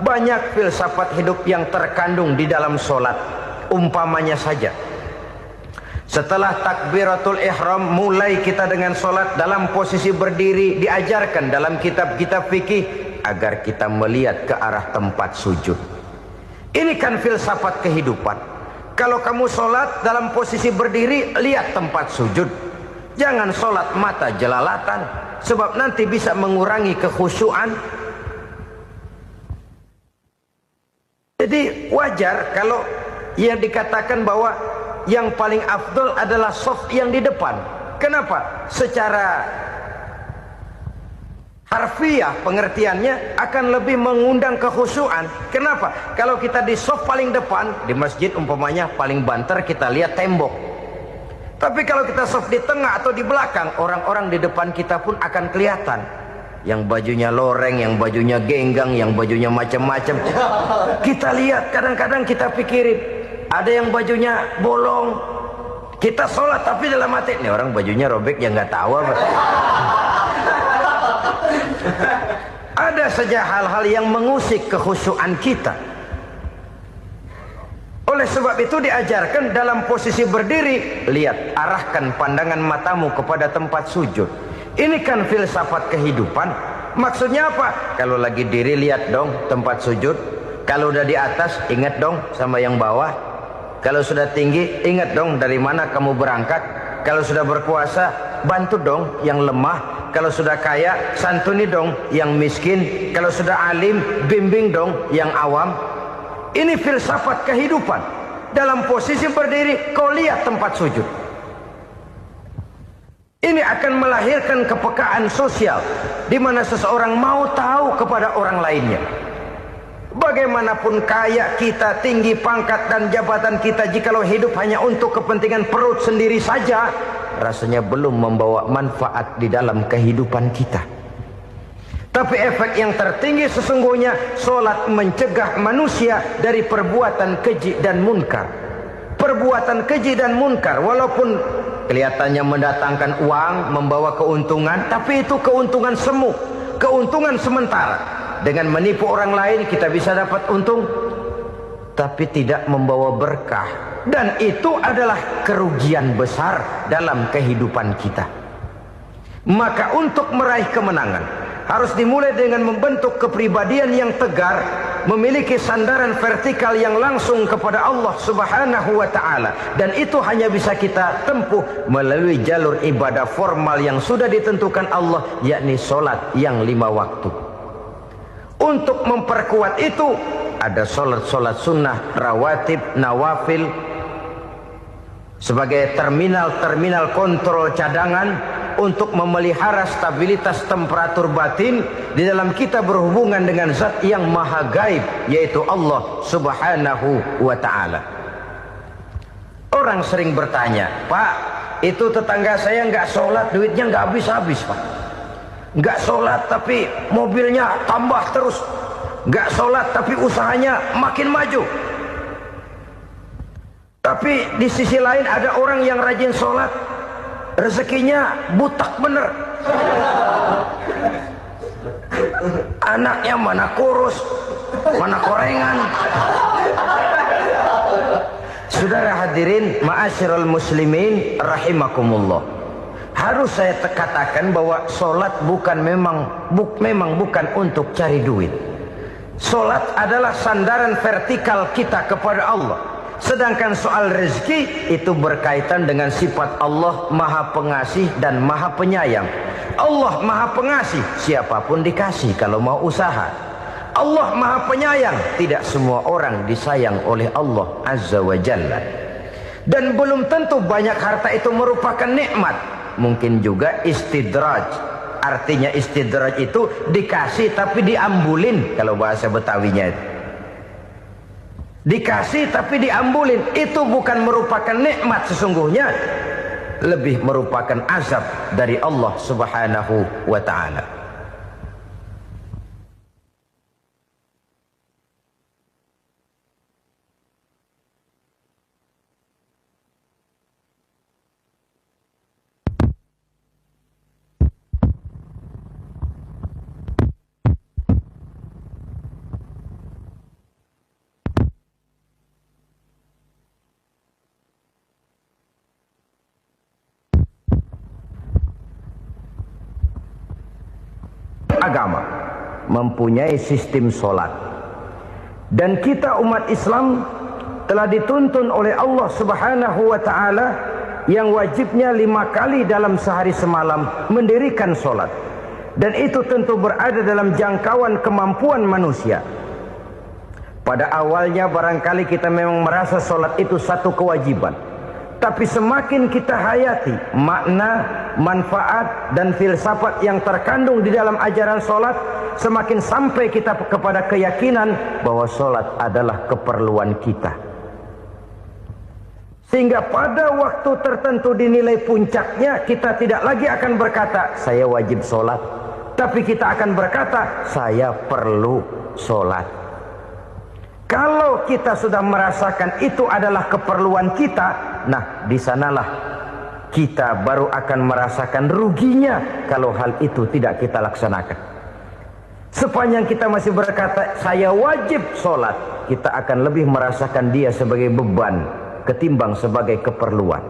[SPEAKER 1] Banyak filsafat hidup yang terkandung di dalam solat. Umpamanya saja, setelah takbiratul ihram, mulai kita dengan solat dalam posisi berdiri. Diajarkan dalam kitab-kitab fikih agar kita melihat ke arah tempat sujud. Ini kan filsafat kehidupan. Kalau kamu solat dalam posisi berdiri, lihat tempat sujud. Jangan solat mata jelalatan, sebab nanti bisa mengurangi kekhusyuan. Jadi wajar kalau yang dikatakan bahwa yang paling afdol adalah soft yang di depan. Kenapa? Secara harfiah pengertiannya akan lebih mengundang kekhusyuan. Kenapa? Kalau kita di soft paling depan, di masjid umpamanya paling banter kita lihat tembok. Tapi kalau kita soft di tengah atau di belakang, orang-orang di depan kita pun akan kelihatan. Yang bajunya loreng, yang bajunya genggang, yang bajunya macam-macam. Kita lihat, kadang-kadang kita pikirin, ada yang bajunya bolong. Kita sholat tapi dalam hati, ini orang bajunya robek yang nggak tahu apa. Ada saja hal-hal yang mengusik kekhusyuan kita. Oleh sebab itu diajarkan dalam posisi berdiri, lihat, arahkan pandangan matamu kepada tempat sujud. Ini kan filsafat kehidupan. Maksudnya apa? Kalau lagi diri, lihat dong tempat sujud. Kalau udah di atas, ingat dong sama yang bawah. Kalau sudah tinggi, ingat dong dari mana kamu berangkat. Kalau sudah berkuasa, bantu dong yang lemah. Kalau sudah kaya, santuni dong yang miskin. Kalau sudah alim, bimbing dong yang awam. Ini filsafat kehidupan. Dalam posisi berdiri, kau lihat tempat sujud. Ini akan melahirkan kepekaan sosial, di mana seseorang mau tahu kepada orang lainnya. Bagaimanapun kaya kita, tinggi pangkat dan jabatan kita, jikalau hidup hanya untuk kepentingan perut sendiri saja, rasanya belum membawa manfaat di dalam kehidupan kita. Tapi efek yang tertinggi sesungguhnya, solat mencegah manusia dari perbuatan keji dan munkar. Perbuatan keji dan munkar, walaupun kelihatannya mendatangkan uang, membawa keuntungan, tapi itu keuntungan semu, keuntungan sementara. Dengan menipu orang lain kita bisa dapat untung, tapi tidak membawa berkah. Dan itu adalah kerugian besar dalam kehidupan kita. Maka untuk meraih kemenangan, harus dimulai dengan membentuk kepribadian yang tegar, memiliki sandaran vertikal yang langsung kepada Allah Subhanahu wa ta'ala. Dan itu hanya bisa kita tempuh melalui jalur ibadah formal yang sudah ditentukan Allah, yakni solat yang 5 waktu. Untuk memperkuat itu, ada solat-solat sunnah, rawatib, nawafil, sebagai terminal-terminal kontrol cadangan untuk memelihara stabilitas temperatur batin di dalam kita berhubungan dengan zat yang maha gaib, yaitu Allah Subhanahu wa ta'ala. Orang sering bertanya, Pak, itu tetangga saya nggak sholat, duitnya nggak habis-habis, Pak. Nggak sholat tapi mobilnya tambah terus. Nggak sholat tapi usahanya makin maju. Tapi di sisi lain ada orang yang rajin sholat, rezekinya butak bener. Anaknya mana kurus, mana korengan. Saudara hadirin, ma'asyiral muslimin rahimakumullah. Harus saya katakan bahwa solat memang bukan untuk cari duit. Solat adalah sandaran vertikal kita kepada Allah. Sedangkan soal rezeki itu berkaitan dengan sifat Allah Maha Pengasih dan Maha Penyayang. Allah Maha Pengasih, siapapun dikasih kalau mau usaha. Allah Maha Penyayang, tidak semua orang disayang oleh Allah Azza wa Jalla. Dan belum tentu banyak harta itu merupakan nikmat. Mungkin juga istidraj, Artinya istidraj itu dikasih tapi diambulin, kalau bahasa Betawinya itu. Dikasih tapi diambulin, itu bukan merupakan nikmat sesungguhnya, lebih merupakan azab dari Allah Subhanahu wa ta'ala. Agama mempunyai sistem solat, dan kita umat Islam telah dituntun oleh Allah Subhanahu wa ta'ala yang wajibnya 5 kali dalam sehari semalam mendirikan solat, dan itu tentu berada dalam jangkauan kemampuan manusia. Pada awalnya barangkali kita memang merasa solat itu satu kewajiban, tapi semakin kita hayati makna, manfaat, dan filsafat yang terkandung di dalam ajaran solat, semakin sampai kita kepada keyakinan bahwa solat adalah keperluan kita. Sehingga pada waktu tertentu dinilai puncaknya, kita tidak lagi akan berkata, saya wajib solat, tapi kita akan berkata, saya perlu solat. Kalau kita sudah merasakan itu adalah keperluan kita, nah di sanalah kita baru akan merasakan ruginya kalau hal itu tidak kita laksanakan. Sepanjang kita masih berkata saya wajib sholat, kita akan lebih merasakan dia sebagai beban ketimbang sebagai keperluan.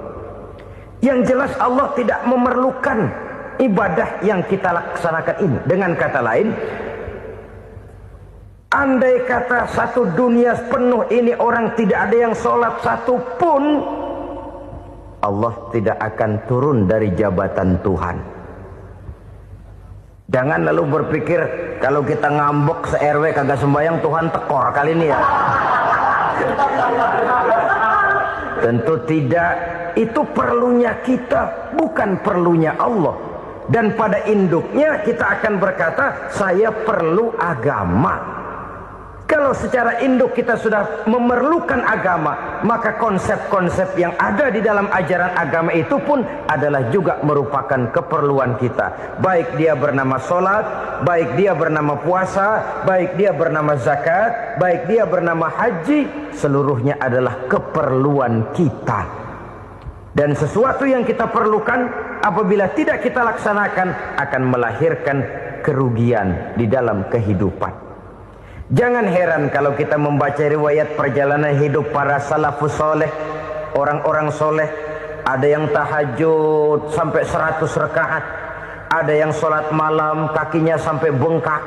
[SPEAKER 1] Yang jelas Allah tidak memerlukan ibadah yang kita laksanakan ini. Dengan kata lain, andai kata satu dunia penuh ini orang tidak ada yang sholat satu pun, Allah tidak akan turun dari jabatan Tuhan. Jangan lalu berpikir kalau kita ngambek se-RW kagak sembahyang Tuhan tekor kali ini ya. Tentu tidak. Itu perlunya kita, bukan perlunya Allah. Dan pada induknya kita akan berkata saya perlu agama. Kalau secara induk kita sudah memerlukan agama, maka konsep-konsep yang ada di dalam ajaran agama itu pun adalah juga merupakan keperluan kita. Baik dia bernama sholat, baik dia bernama puasa, baik dia bernama zakat, baik dia bernama haji, seluruhnya adalah keperluan kita. Dan sesuatu yang kita perlukan apabila tidak kita laksanakan akan melahirkan kerugian di dalam kehidupan. Jangan heran kalau kita membaca riwayat perjalanan hidup para salafus soleh, orang-orang soleh. Ada yang tahajud sampai 100 rakaat, ada yang sholat malam kakinya sampai bengkak.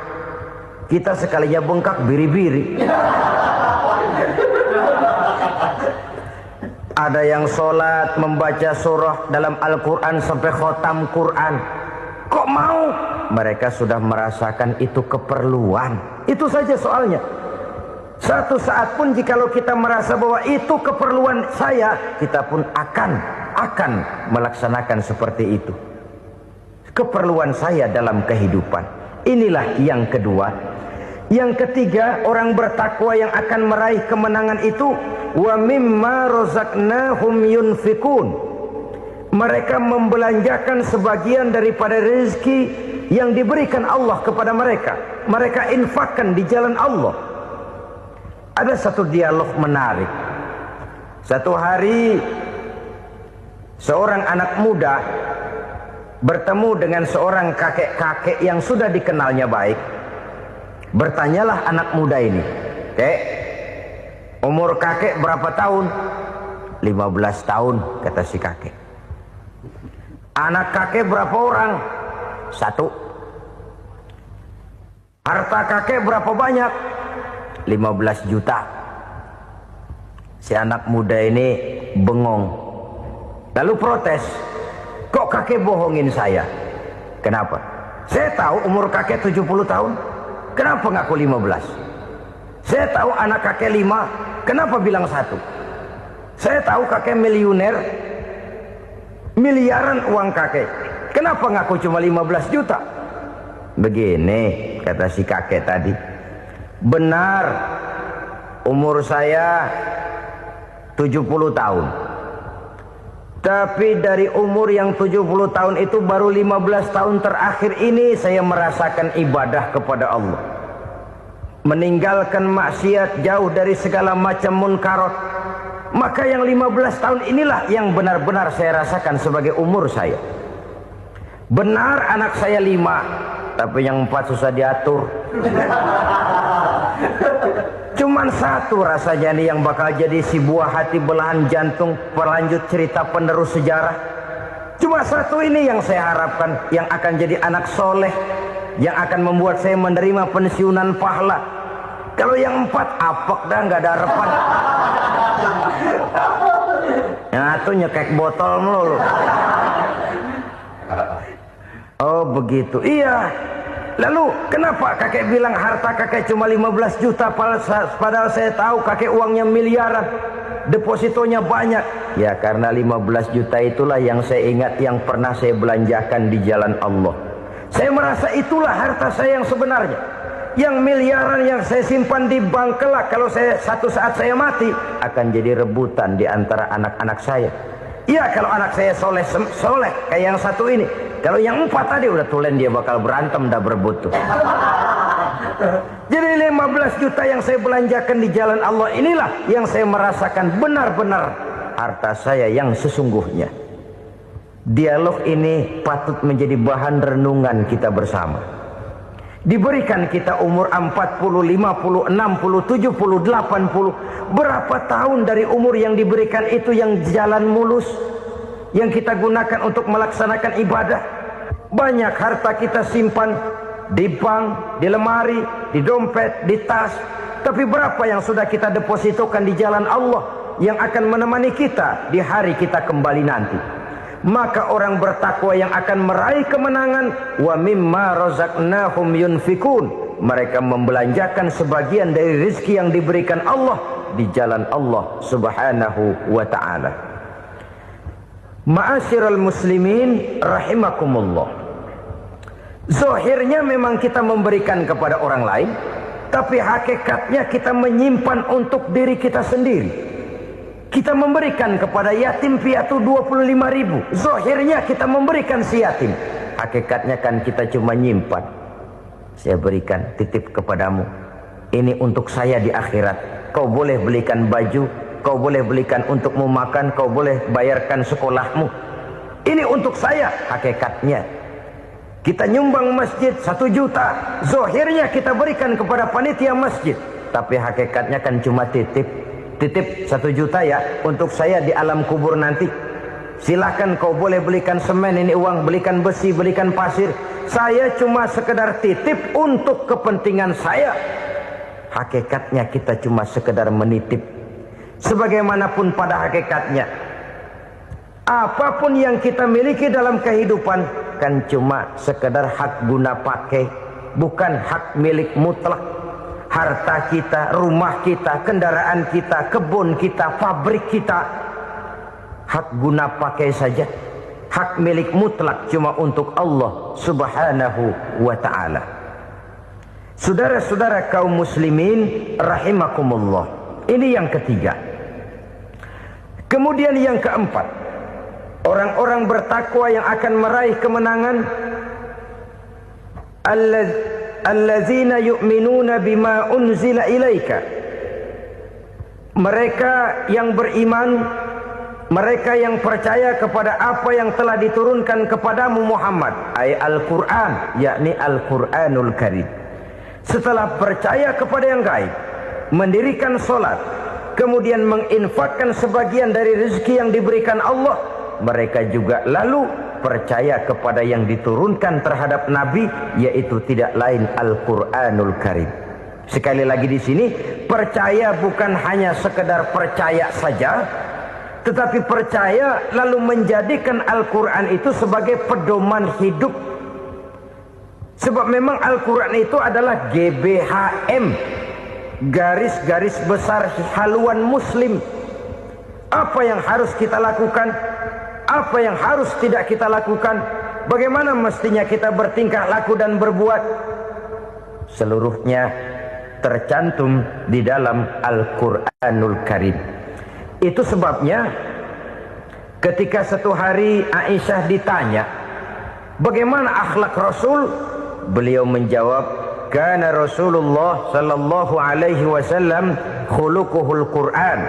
[SPEAKER 1] Kita sekalinya bengkak biri-biri. Ada yang sholat membaca surah dalam Al-Quran sampai khotam Quran. Kok mau? Mereka sudah merasakan itu keperluan. Itu saja soalnya. Satu saat pun jikalau kita merasa bahwa itu keperluan saya, kita pun akan melaksanakan seperti itu. Keperluan saya dalam kehidupan. Inilah yang kedua. Yang ketiga, orang bertakwa yang akan meraih kemenangan itu, wa mimma razaqnahum yunfikun. Mereka membelanjakan sebagian daripada rezeki yang diberikan Allah kepada mereka. Mereka infakkan di jalan Allah. Ada satu dialog menarik. Satu hari seorang anak muda bertemu dengan seorang kakek-kakek yang sudah dikenalnya baik. Bertanyalah anak muda ini, "Kek, umur kakek berapa tahun?" 15 tahun, kata si kakek. Anak kakek berapa orang? 1. Harta kakek berapa banyak? 15 juta. Si anak muda ini bengong. Lalu protes, "Kok kakek bohongin saya?" "Kenapa?" "Saya tahu umur kakek 70 tahun. Kenapa ngaku 15? Saya tahu anak kakek 5. Kenapa bilang 1? Saya tahu kakek miliuner, miliaran uang kakek. Kenapa ngaku cuma 15 juta? Begini, kata si kakek tadi. Benar, umur saya 70 tahun. Tapi dari umur yang 70 tahun itu baru 15 tahun terakhir ini saya merasakan ibadah kepada Allah. Meninggalkan maksiat, jauh dari segala macam munkarat. Maka yang 15 tahun inilah yang benar-benar saya rasakan sebagai umur saya. Benar anak saya 5, tapi yang 4 susah diatur. Cuman satu rasanya nih yang bakal jadi si buah hati, belahan jantung, pelanjut cerita penerus sejarah. Cuma satu ini yang saya harapkan, yang akan jadi anak soleh, yang akan membuat saya menerima pensiunan pahala. Kalau yang 4 apek dah, nggak ada harapan. Yang satu nyekek botol melulu. Oh begitu, iya. Lalu kenapa kakek bilang harta kakek cuma 15 juta padahal saya tahu kakek uangnya miliaran, depositonya banyak? Ya karena 15 juta itulah yang saya ingat yang pernah saya belanjakan di jalan Allah. Saya merasa itulah harta saya yang sebenarnya. Yang miliaran yang saya simpan di bank kelak, kalau satu saat saya mati, akan jadi rebutan di antara anak-anak saya. Iya kalau anak saya soleh kayak yang satu ini. Kalau yang 4 tadi udah tulen dia bakal berantem dah berebut tuh. Jadi 15 juta yang saya belanjakan di jalan Allah inilah yang saya merasakan benar-benar harta saya yang sesungguhnya. Dialog ini patut menjadi bahan renungan kita bersama. Diberikan kita umur 40, 50, 60, 70, 80. Berapa tahun dari umur yang diberikan itu yang jalan mulus, yang kita gunakan untuk melaksanakan ibadah? Banyak harta kita simpan di bank, di lemari, di dompet, di tas. Tapi berapa yang sudah kita depositokan di jalan Allah yang akan menemani kita di hari kita kembali nanti? Maka orang bertakwa yang akan meraih kemenangan, wa mimma razaqnahum yunfikun, mereka membelanjakan sebagian dari rezeki yang diberikan Allah di jalan Allah subhanahu wa ta'ala. Ma'asyiral muslimin rahimakumullah. Zahirnya memang kita memberikan kepada orang lain, tapi hakikatnya kita menyimpan untuk diri kita sendiri. Kita memberikan kepada yatim piatu 25.000. Zahirnya kita memberikan si yatim, hakikatnya kan kita cuma nyimpan. Saya berikan, titip kepadamu, ini untuk saya di akhirat. Kau boleh belikan baju, kau boleh belikan untukmu makan, kau boleh bayarkan sekolahmu. Ini untuk saya. Hakikatnya kita nyumbang masjid 1 juta, zahirnya kita berikan kepada panitia masjid, tapi hakikatnya kan cuma titip 1 juta ya untuk saya di alam kubur nanti. Silahkan kau boleh belikan semen, ini uang, belikan besi, belikan pasir. Saya cuma sekedar titip untuk kepentingan saya. Hakikatnya kita cuma sekedar menitip. Sebagaimanapun pada hakikatnya, apapun yang kita miliki dalam kehidupan kan cuma sekedar hak guna pakai, bukan hak milik mutlak. Harta kita, rumah kita, kendaraan kita, kebun kita, pabrik kita, hak guna pakai saja. Hak milik mutlak cuma untuk Allah subhanahu wa ta'ala. Saudara-saudara kaum muslimin rahimakumullah. Ini yang ketiga. Kemudian yang keempat, orang-orang bertakwa yang akan meraih kemenangan, allazina yu'minuna bima unzila ilaika. Mereka yang beriman, mereka yang percaya kepada apa yang telah diturunkan kepadamu Muhammad, ay Al-Quran, yakni Al-Quranul Karim. Setelah percaya kepada yang gaib, mendirikan solat, kemudian menginfakkan sebagian dari rezeki yang diberikan Allah, mereka juga lalu percaya kepada yang diturunkan terhadap Nabi, yaitu tidak lain Al-Quranul Karim. Sekali lagi di sini, percaya bukan hanya sekedar percaya saja, tetapi percaya lalu menjadikan Al-Quran itu sebagai pedoman hidup. Sebab memang Al-Quran itu adalah GBHM, garis-garis besar haluan muslim. Apa yang harus kita lakukan, apa yang harus tidak kita lakukan, bagaimana mestinya kita bertingkah laku dan berbuat? Seluruhnya tercantum di dalam Al-Quranul Karim. Itu sebabnya ketika satu hari Aisyah ditanya, bagaimana akhlak Rasul? Beliau menjawab, kana Rasulullah sallallahu alaihi wasallam khuluquhul Quran.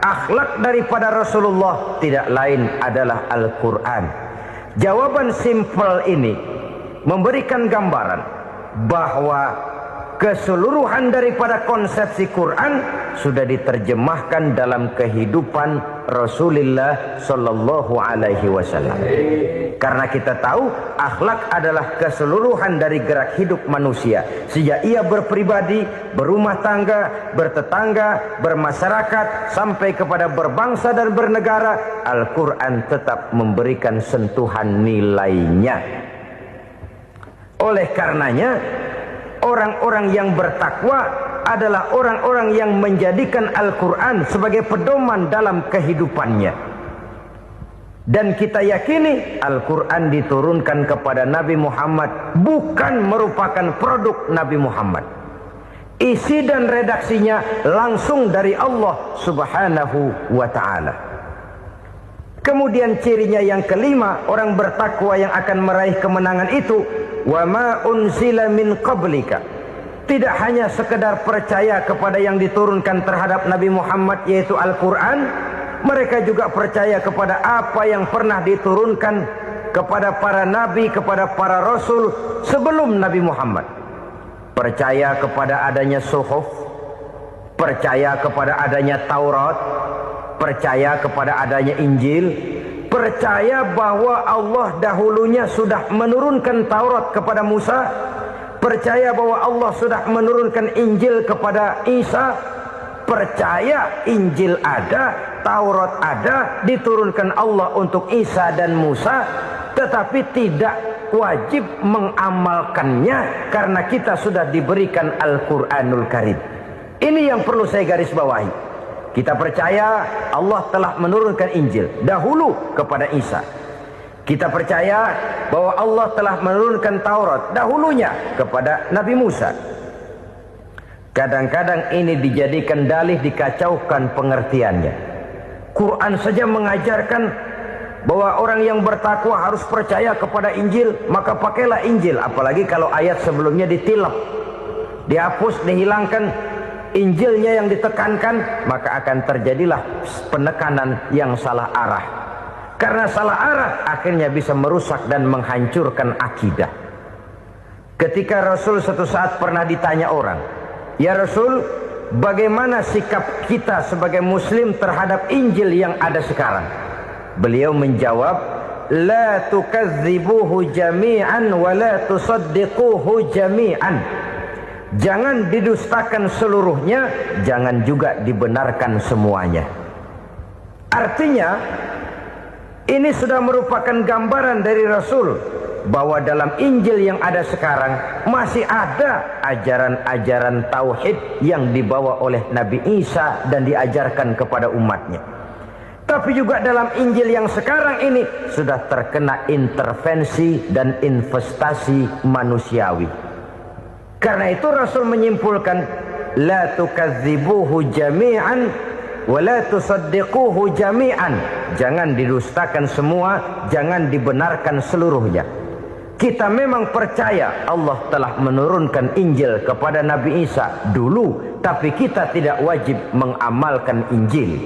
[SPEAKER 1] Akhlak daripada Rasulullah tidak lain adalah Al-Quran. Jawaban simpel ini memberikan gambaran bahwa keseluruhan daripada konsepsi Quran sudah diterjemahkan dalam kehidupan Rasulullah sallallahu alaihi wasallam. Karena kita tahu akhlak adalah keseluruhan dari gerak hidup manusia. Sejak ia berpribadi, berumah tangga, bertetangga, bermasyarakat, sampai kepada berbangsa dan bernegara, Al-Quran tetap memberikan sentuhan nilainya. Oleh karenanya, orang-orang yang bertakwa adalah orang-orang yang menjadikan Al-Quran sebagai pedoman dalam kehidupannya. Dan kita yakini Al-Quran diturunkan kepada Nabi Muhammad bukan merupakan produk Nabi Muhammad. Isi dan redaksinya langsung dari Allah Subhanahu wa ta'ala. Kemudian cirinya yang kelima, orang bertakwa yang akan meraih kemenangan itu, wa ma unzila min qablika. Tidak hanya sekedar percaya kepada yang diturunkan terhadap Nabi Muhammad yaitu Al-Quran, mereka juga percaya kepada apa yang pernah diturunkan kepada para nabi, kepada para rasul sebelum Nabi Muhammad. Percaya kepada adanya suhuf, percaya kepada adanya Taurat, percaya kepada adanya Injil, percaya bahwa Allah dahulunya sudah menurunkan Taurat kepada Musa, percaya bahwa Allah sudah menurunkan Injil kepada Isa, percaya Injil ada, Taurat ada, diturunkan Allah untuk Isa dan Musa, tetapi tidak wajib mengamalkannya karena kita sudah diberikan Al-Quranul Karim. Ini yang perlu saya garis bawahi. Kita percaya Allah telah menurunkan Injil dahulu kepada Isa. Kita percaya bahwa Allah telah menurunkan Taurat dahulunya kepada Nabi Musa. Kadang-kadang ini dijadikan dalih, dikacaukan pengertiannya. Quran saja mengajarkan bahwa orang yang bertakwa harus percaya kepada Injil, maka pakailah Injil. Apalagi kalau ayat sebelumnya ditilap, dihapus, dihilangkan, Injilnya yang ditekankan, maka akan terjadilah penekanan yang salah arah. Karena salah arah akhirnya bisa merusak dan menghancurkan akidah. Ketika Rasul suatu saat pernah ditanya orang, ya Rasul, bagaimana sikap kita sebagai muslim terhadap Injil yang ada sekarang? Beliau menjawab, la tukadzibuhu jami'an wa la tusaddiquhu jami'an. Jangan didustakan seluruhnya, jangan juga dibenarkan semuanya. Artinya, ini sudah merupakan gambaran dari Rasul bahwa dalam Injil yang ada sekarang masih ada ajaran-ajaran tauhid yang dibawa oleh Nabi Isa dan diajarkan kepada umatnya. Tapi juga dalam Injil yang sekarang ini sudah terkena intervensi dan investasi manusiawi. Karena itu Rasul menyimpulkan, la tukadzibuhu jami'an wa la tusaddiquhu jami'an. Jangan didustakan semua, jangan dibenarkan seluruhnya. Kita memang percaya Allah telah menurunkan Injil kepada Nabi Isa dulu, tapi kita tidak wajib mengamalkan Injil.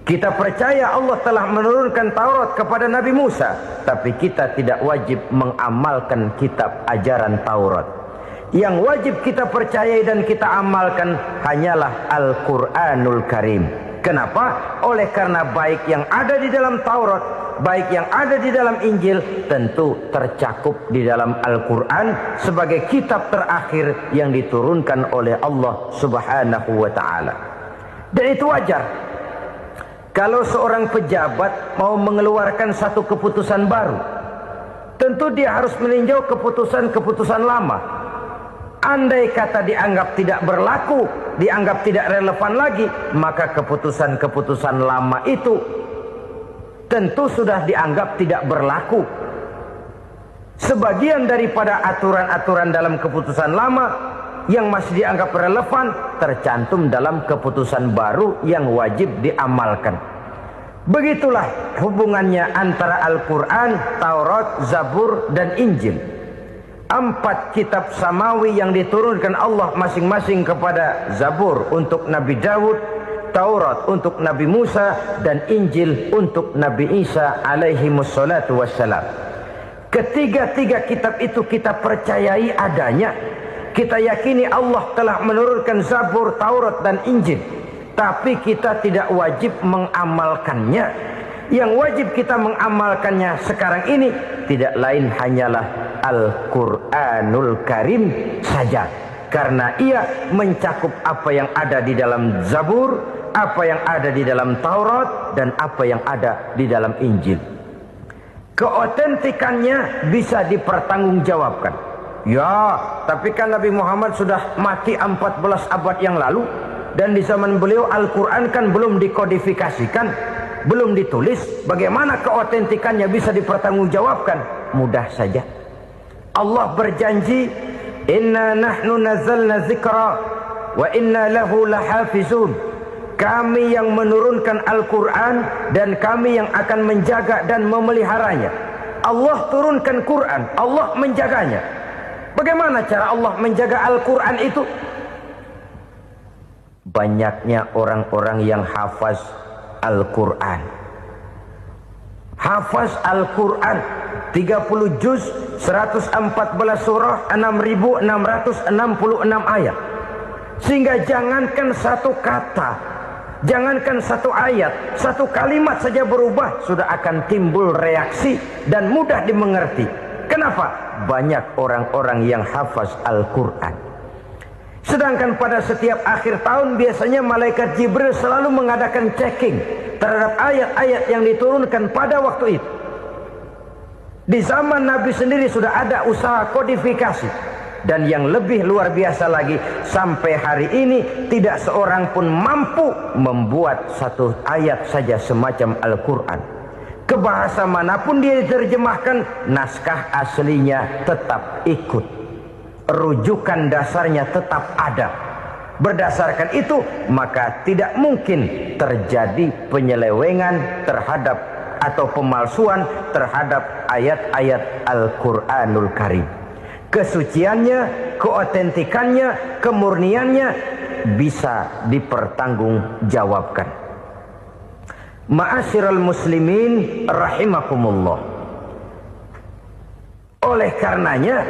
[SPEAKER 1] Kita percaya Allah telah menurunkan Taurat kepada Nabi Musa, tapi kita tidak wajib mengamalkan kitab ajaran Taurat. Yang wajib kita percayai dan kita amalkan hanyalah Al-Quranul Karim. Kenapa? Oleh karena baik yang ada di dalam Taurat, baik yang ada di dalam Injil, tentu tercakup di dalam Al-Quran sebagai kitab terakhir yang diturunkan oleh Allah Subhanahu wa ta'ala. Dan itu wajar. Kalau seorang pejabat mau mengeluarkan satu keputusan baru, tentu dia harus meninjau keputusan-keputusan lama. Andai kata dianggap tidak berlaku, dianggap tidak relevan lagi, maka keputusan-keputusan lama itu tentu sudah dianggap tidak berlaku. Sebagian daripada aturan-aturan dalam keputusan lama yang masih dianggap relevan tercantum dalam keputusan baru yang wajib diamalkan. Begitulah hubungannya antara Al-Quran, Taurat, Zabur, dan Injil. 4 kitab samawi yang diturunkan Allah masing-masing kepada Zabur untuk Nabi Daud, Taurat untuk Nabi Musa, dan Injil untuk Nabi Isa alaihi wassalatu wassalam. Ketiga-tiga kitab itu kita percayai adanya. Kita yakini Allah telah menurunkan Zabur, Taurat, dan Injil. Tapi kita tidak wajib mengamalkannya. Yang wajib kita mengamalkannya sekarang ini tidak lain hanyalah Al-Quranul Karim saja. Karena ia mencakup apa yang ada di dalam Zabur, apa yang ada di dalam Taurat, dan apa yang ada di dalam Injil. Keotentikannya bisa dipertanggungjawabkan. Ya, tapi kan Nabi Muhammad sudah mati 14 abad yang lalu. Dan di zaman beliau Al-Quran kan belum dikodifikasikan, belum ditulis. Bagaimana keotentikannya bisa dipertanggungjawabkan? Mudah saja. Allah berjanji, inna nahnu nazzalna dzikra wa inna lahu lahafizun. Kami yang menurunkan Al-Quran dan kami yang akan menjaga dan memeliharanya. Allah turunkan Quran, Allah menjaganya. Bagaimana cara Allah menjaga Al-Quran itu? Banyaknya orang-orang yang hafaz Al-Quran. Hafaz Al-Quran 30 juz, 114 surah, 6.666 ayat. Sehingga jangankan satu kata, jangankan satu ayat, satu kalimat saja berubah, sudah akan timbul reaksi dan mudah dimengerti. Kenapa? Banyak orang-orang yang hafaz Al-Quran. Sedangkan pada setiap akhir tahun biasanya malaikat Jibril selalu mengadakan checking terhadap ayat-ayat yang diturunkan pada waktu itu. Di zaman Nabi sendiri sudah ada usaha kodifikasi. Dan yang lebih luar biasa lagi, sampai hari ini tidak seorang pun mampu membuat satu ayat saja semacam Al-Quran. Ke bahasa manapun dia diterjemahkan, naskah aslinya tetap ikut. Rujukan dasarnya tetap ada. Berdasarkan itu, maka tidak mungkin terjadi penyelewengan terhadap atau pemalsuan terhadap ayat-ayat Al-Quranul Karim. Kesuciannya, keotentikannya, kemurniannya bisa dipertanggungjawabkan. Ma'asyiral muslimin rahimakumullah. Oleh karenanya,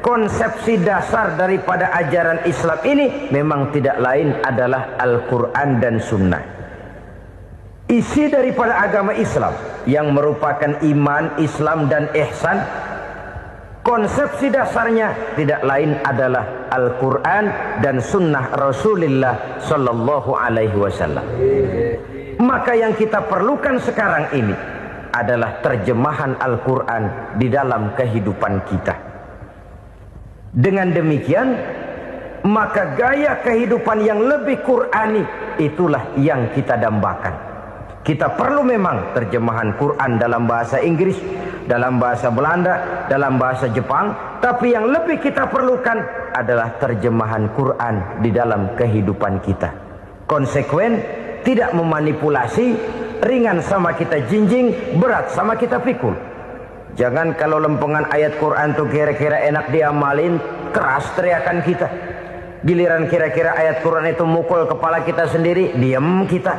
[SPEAKER 1] konsepsi dasar daripada ajaran Islam ini memang tidak lain adalah Al-Quran dan Sunnah. Isi daripada agama Islam yang merupakan iman, Islam, dan ihsan, konsepsi dasarnya tidak lain adalah Al-Quran dan Sunnah Rasulullah Sallallahu Alaihi Wasallam. Maka yang kita perlukan sekarang ini adalah terjemahan Al-Quran di dalam kehidupan kita. Dengan demikian, maka gaya kehidupan yang lebih Qur'ani itulah yang kita dambakan. Kita perlu memang terjemahan Quran dalam bahasa Inggris, dalam bahasa Belanda, dalam bahasa Jepang, tapi yang lebih kita perlukan adalah terjemahan Quran di dalam kehidupan kita. Konsekuen, tidak memanipulasi, ringan sama kita jinjing, berat sama kita pikul. Jangan kalau lempengan ayat Quran tuh kira-kira enak diamalin, keras teriakan kita. Giliran kira-kira ayat Quran itu mukul kepala kita sendiri, diam kita.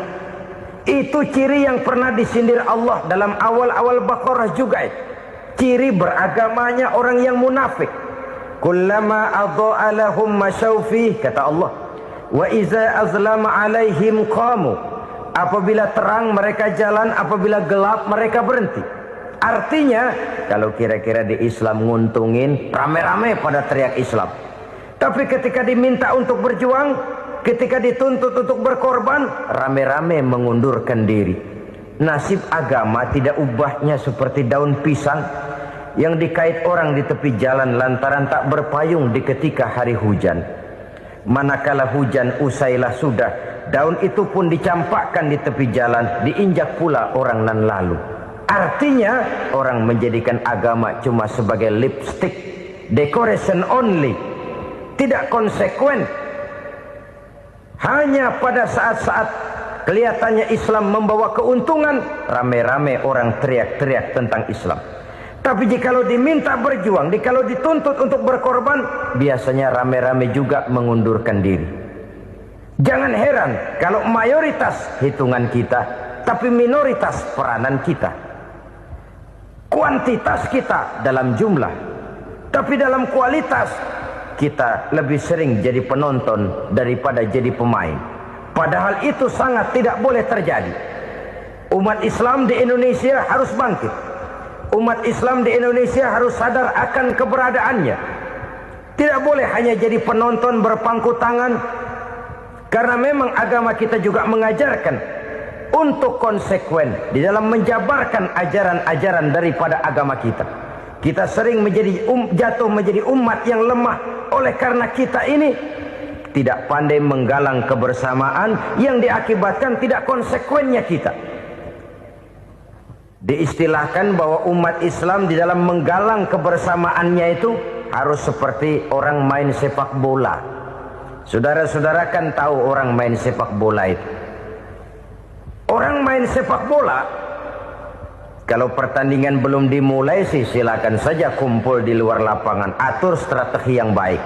[SPEAKER 1] Itu ciri yang pernah disindir Allah dalam awal-awal Baqarah juga. Ciri beragamanya orang yang munafik. Kullama adha'a lahum masyawfih, kata Allah. Wa iza azlama alaihim qamu. Apabila terang mereka jalan, apabila gelap mereka berhenti. Artinya, kalau kira-kira di Islam nguntungin, rame-rame pada teriak Islam. Tapi ketika diminta untuk berjuang, ketika dituntut untuk berkorban, rame-rame mengundurkan diri. Nasib agama tidak ubahnya seperti daun pisang yang dikait orang di tepi jalan lantaran tak berpayung di ketika hari hujan. Manakala hujan usailah sudah, daun itu pun dicampakkan di tepi jalan, diinjak pula orang nan lalu. Artinya orang menjadikan agama cuma sebagai lipstick, decoration only, tidak konsekuen. Hanya pada saat-saat kelihatannya Islam membawa keuntungan, rame-rame orang teriak-teriak tentang Islam. Tapi jikalau diminta berjuang, jikalau dituntut untuk berkorban, biasanya rame-rame juga mengundurkan diri. Jangan heran kalau mayoritas hitungan kita, tapi minoritas peranan kita. Kuantitas kita dalam jumlah, tapi dalam kualitas kita lebih sering jadi penonton daripada jadi pemain. Padahal itu sangat tidak boleh terjadi. Umat Islam di Indonesia harus bangkit. Umat Islam di Indonesia harus sadar akan keberadaannya. Tidak boleh hanya jadi penonton berpangku tangan. Karena memang agama kita juga mengajarkan untuk konsekuen di dalam menjabarkan ajaran-ajaran daripada agama kita. Kita sering jatuh menjadi umat yang lemah. Oleh karena kita ini tidak pandai menggalang kebersamaan yang diakibatkan tidak konsekuennya kita. Diistilahkan bahwa umat Islam di dalam menggalang kebersamaannya itu harus seperti orang main sepak bola. Saudara-saudara kan tahu orang main sepak bola itu. Orang main sepak bola, kalau pertandingan belum dimulai sih silakan saja kumpul di luar lapangan, atur strategi yang baik.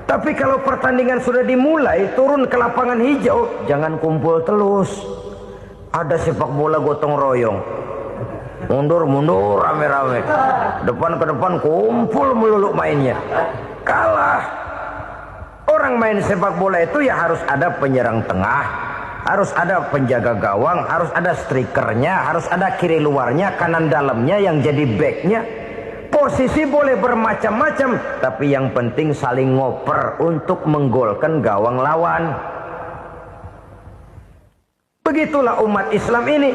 [SPEAKER 1] Tapi kalau pertandingan sudah dimulai, turun ke lapangan hijau, jangan kumpul terus. Ada sepak bola gotong royong, mundur-mundur rame-rame, depan ke depan kumpul melulu mainnya. Kalah. Orang main sepak bola itu ya harus ada penyerang tengah, harus ada penjaga gawang, harus ada strikernya, harus ada kiri luarnya, kanan dalamnya yang jadi backnya. Posisi boleh bermacam-macam, tapi yang penting saling ngoper untuk menggolkan gawang lawan. Begitulah umat Islam ini.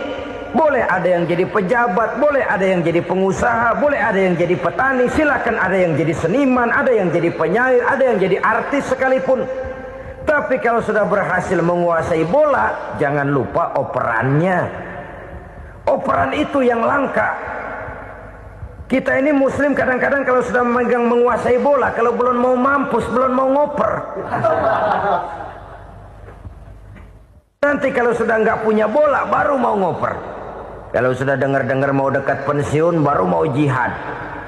[SPEAKER 1] Boleh ada yang jadi pejabat, boleh ada yang jadi pengusaha, boleh ada yang jadi petani, silakan ada yang jadi seniman, ada yang jadi penyair, ada yang jadi artis sekalipun. Tapi kalau sudah berhasil menguasai bola, jangan lupa operannya. Operan itu yang langka. Kita ini muslim kadang-kadang kalau sudah memegang menguasai bola, kalau belum mau mampus, belum mau ngoper. Nanti kalau sudah nggak punya bola, baru mau ngoper. Kalau sudah dengar-dengar mau dekat pensiun, baru mau jihad,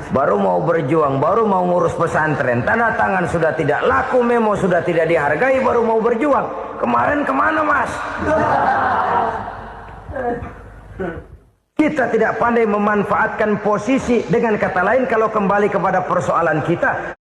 [SPEAKER 1] baru mau berjuang, baru mau ngurus pesantren. Tanda tangan sudah tidak laku, memo sudah tidak dihargai, baru mau berjuang. Kemarin kemana mas? Kita tidak pandai memanfaatkan posisi. Dengan kata lain, kalau kembali kepada persoalan kita,